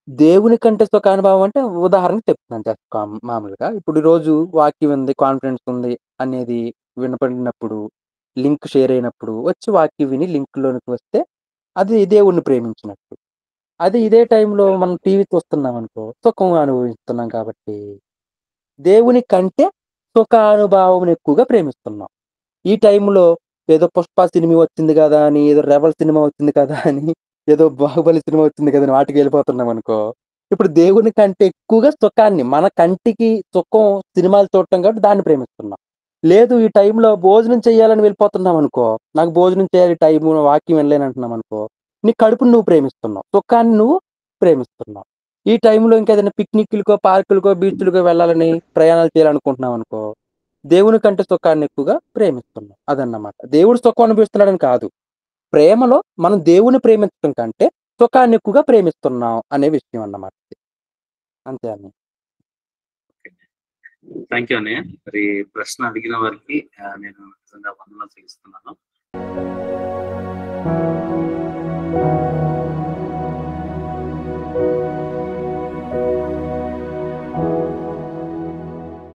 దేవుని కంటే సుఖానుభావం అంటే ఉదాహరణకు చెప్తున్నాను జస్ట్ మామూలుగా. ఇప్పుడు ఈరోజు వాక్యం ఉంది, కాన్ఫరెన్స్ ఉంది అనేది వినపడినప్పుడు, లింక్ షేర్ అయినప్పుడు వచ్చి వాక్యం విని లింక్లోనికి వస్తే అది దేవుణ్ణి ప్రేమించినట్టు. అది ఇదే టైంలో మనం టీవీ చూస్తున్నాం అనుకో, సుఖం అనుభవిస్తున్నాం. కాబట్టి దేవుని కంటే సుఖానుభావం ఎక్కువగా ప్రేమిస్తున్నాం. ఈ టైంలో ఏదో పుష్ప సినిమా వచ్చింది కదా అని, ఏదో రెబల్ సినిమా వచ్చింది కదా అని, ఏదో బాహుబలి సినిమా వచ్చింది కదా అని వాటికి వెళ్ళిపోతున్నాం అనుకో, ఇప్పుడు దేవుని కంటే ఎక్కువగా సుఖాన్ని, మన కంటికి సుఖం సినిమాలు చూడటం కాబట్టి దాన్ని ప్రేమిస్తున్నాం. లేదు ఈ టైంలో భోజనం చేయాలని వెళ్ళిపోతున్నాం అనుకో, నాకు భోజనం చేయాలి టైము, వాక్యం వెళ్ళలేని అంటున్నాం అనుకో, నీ కడుపుని నువ్వు ప్రేమిస్తున్నావు, సుఖాన్ని నువ్వు ప్రేమిస్తున్నావు. ఈ టైంలో ఇంకేదైనా పిక్నిక్లకో, పార్కులకో, బీచ్లకో వెళ్ళాలని ప్రయాణాలు చేయాలనుకుంటున్నాం అనుకో, దేవుని కంటే సుఖాన్ని ఎక్కువగా ప్రేమిస్తున్నాం. అదన్నమాట. దేవుడు సుఖం అనుభవిస్తున్నాడని కాదు, ప్రేమలో మనం దేవుని ప్రేమించడం కంటే సుఖాన్ని ఎక్కువగా ప్రేమిస్తున్నాం అనే విషయం అన్నమాట. అంతే అన్న. థ్యాంక్ యూ అన్నయ్య. మరి ప్రశ్న అడిగిన వారికి నేను నిజంగా వందనాలు చెల్లిస్తున్నాను.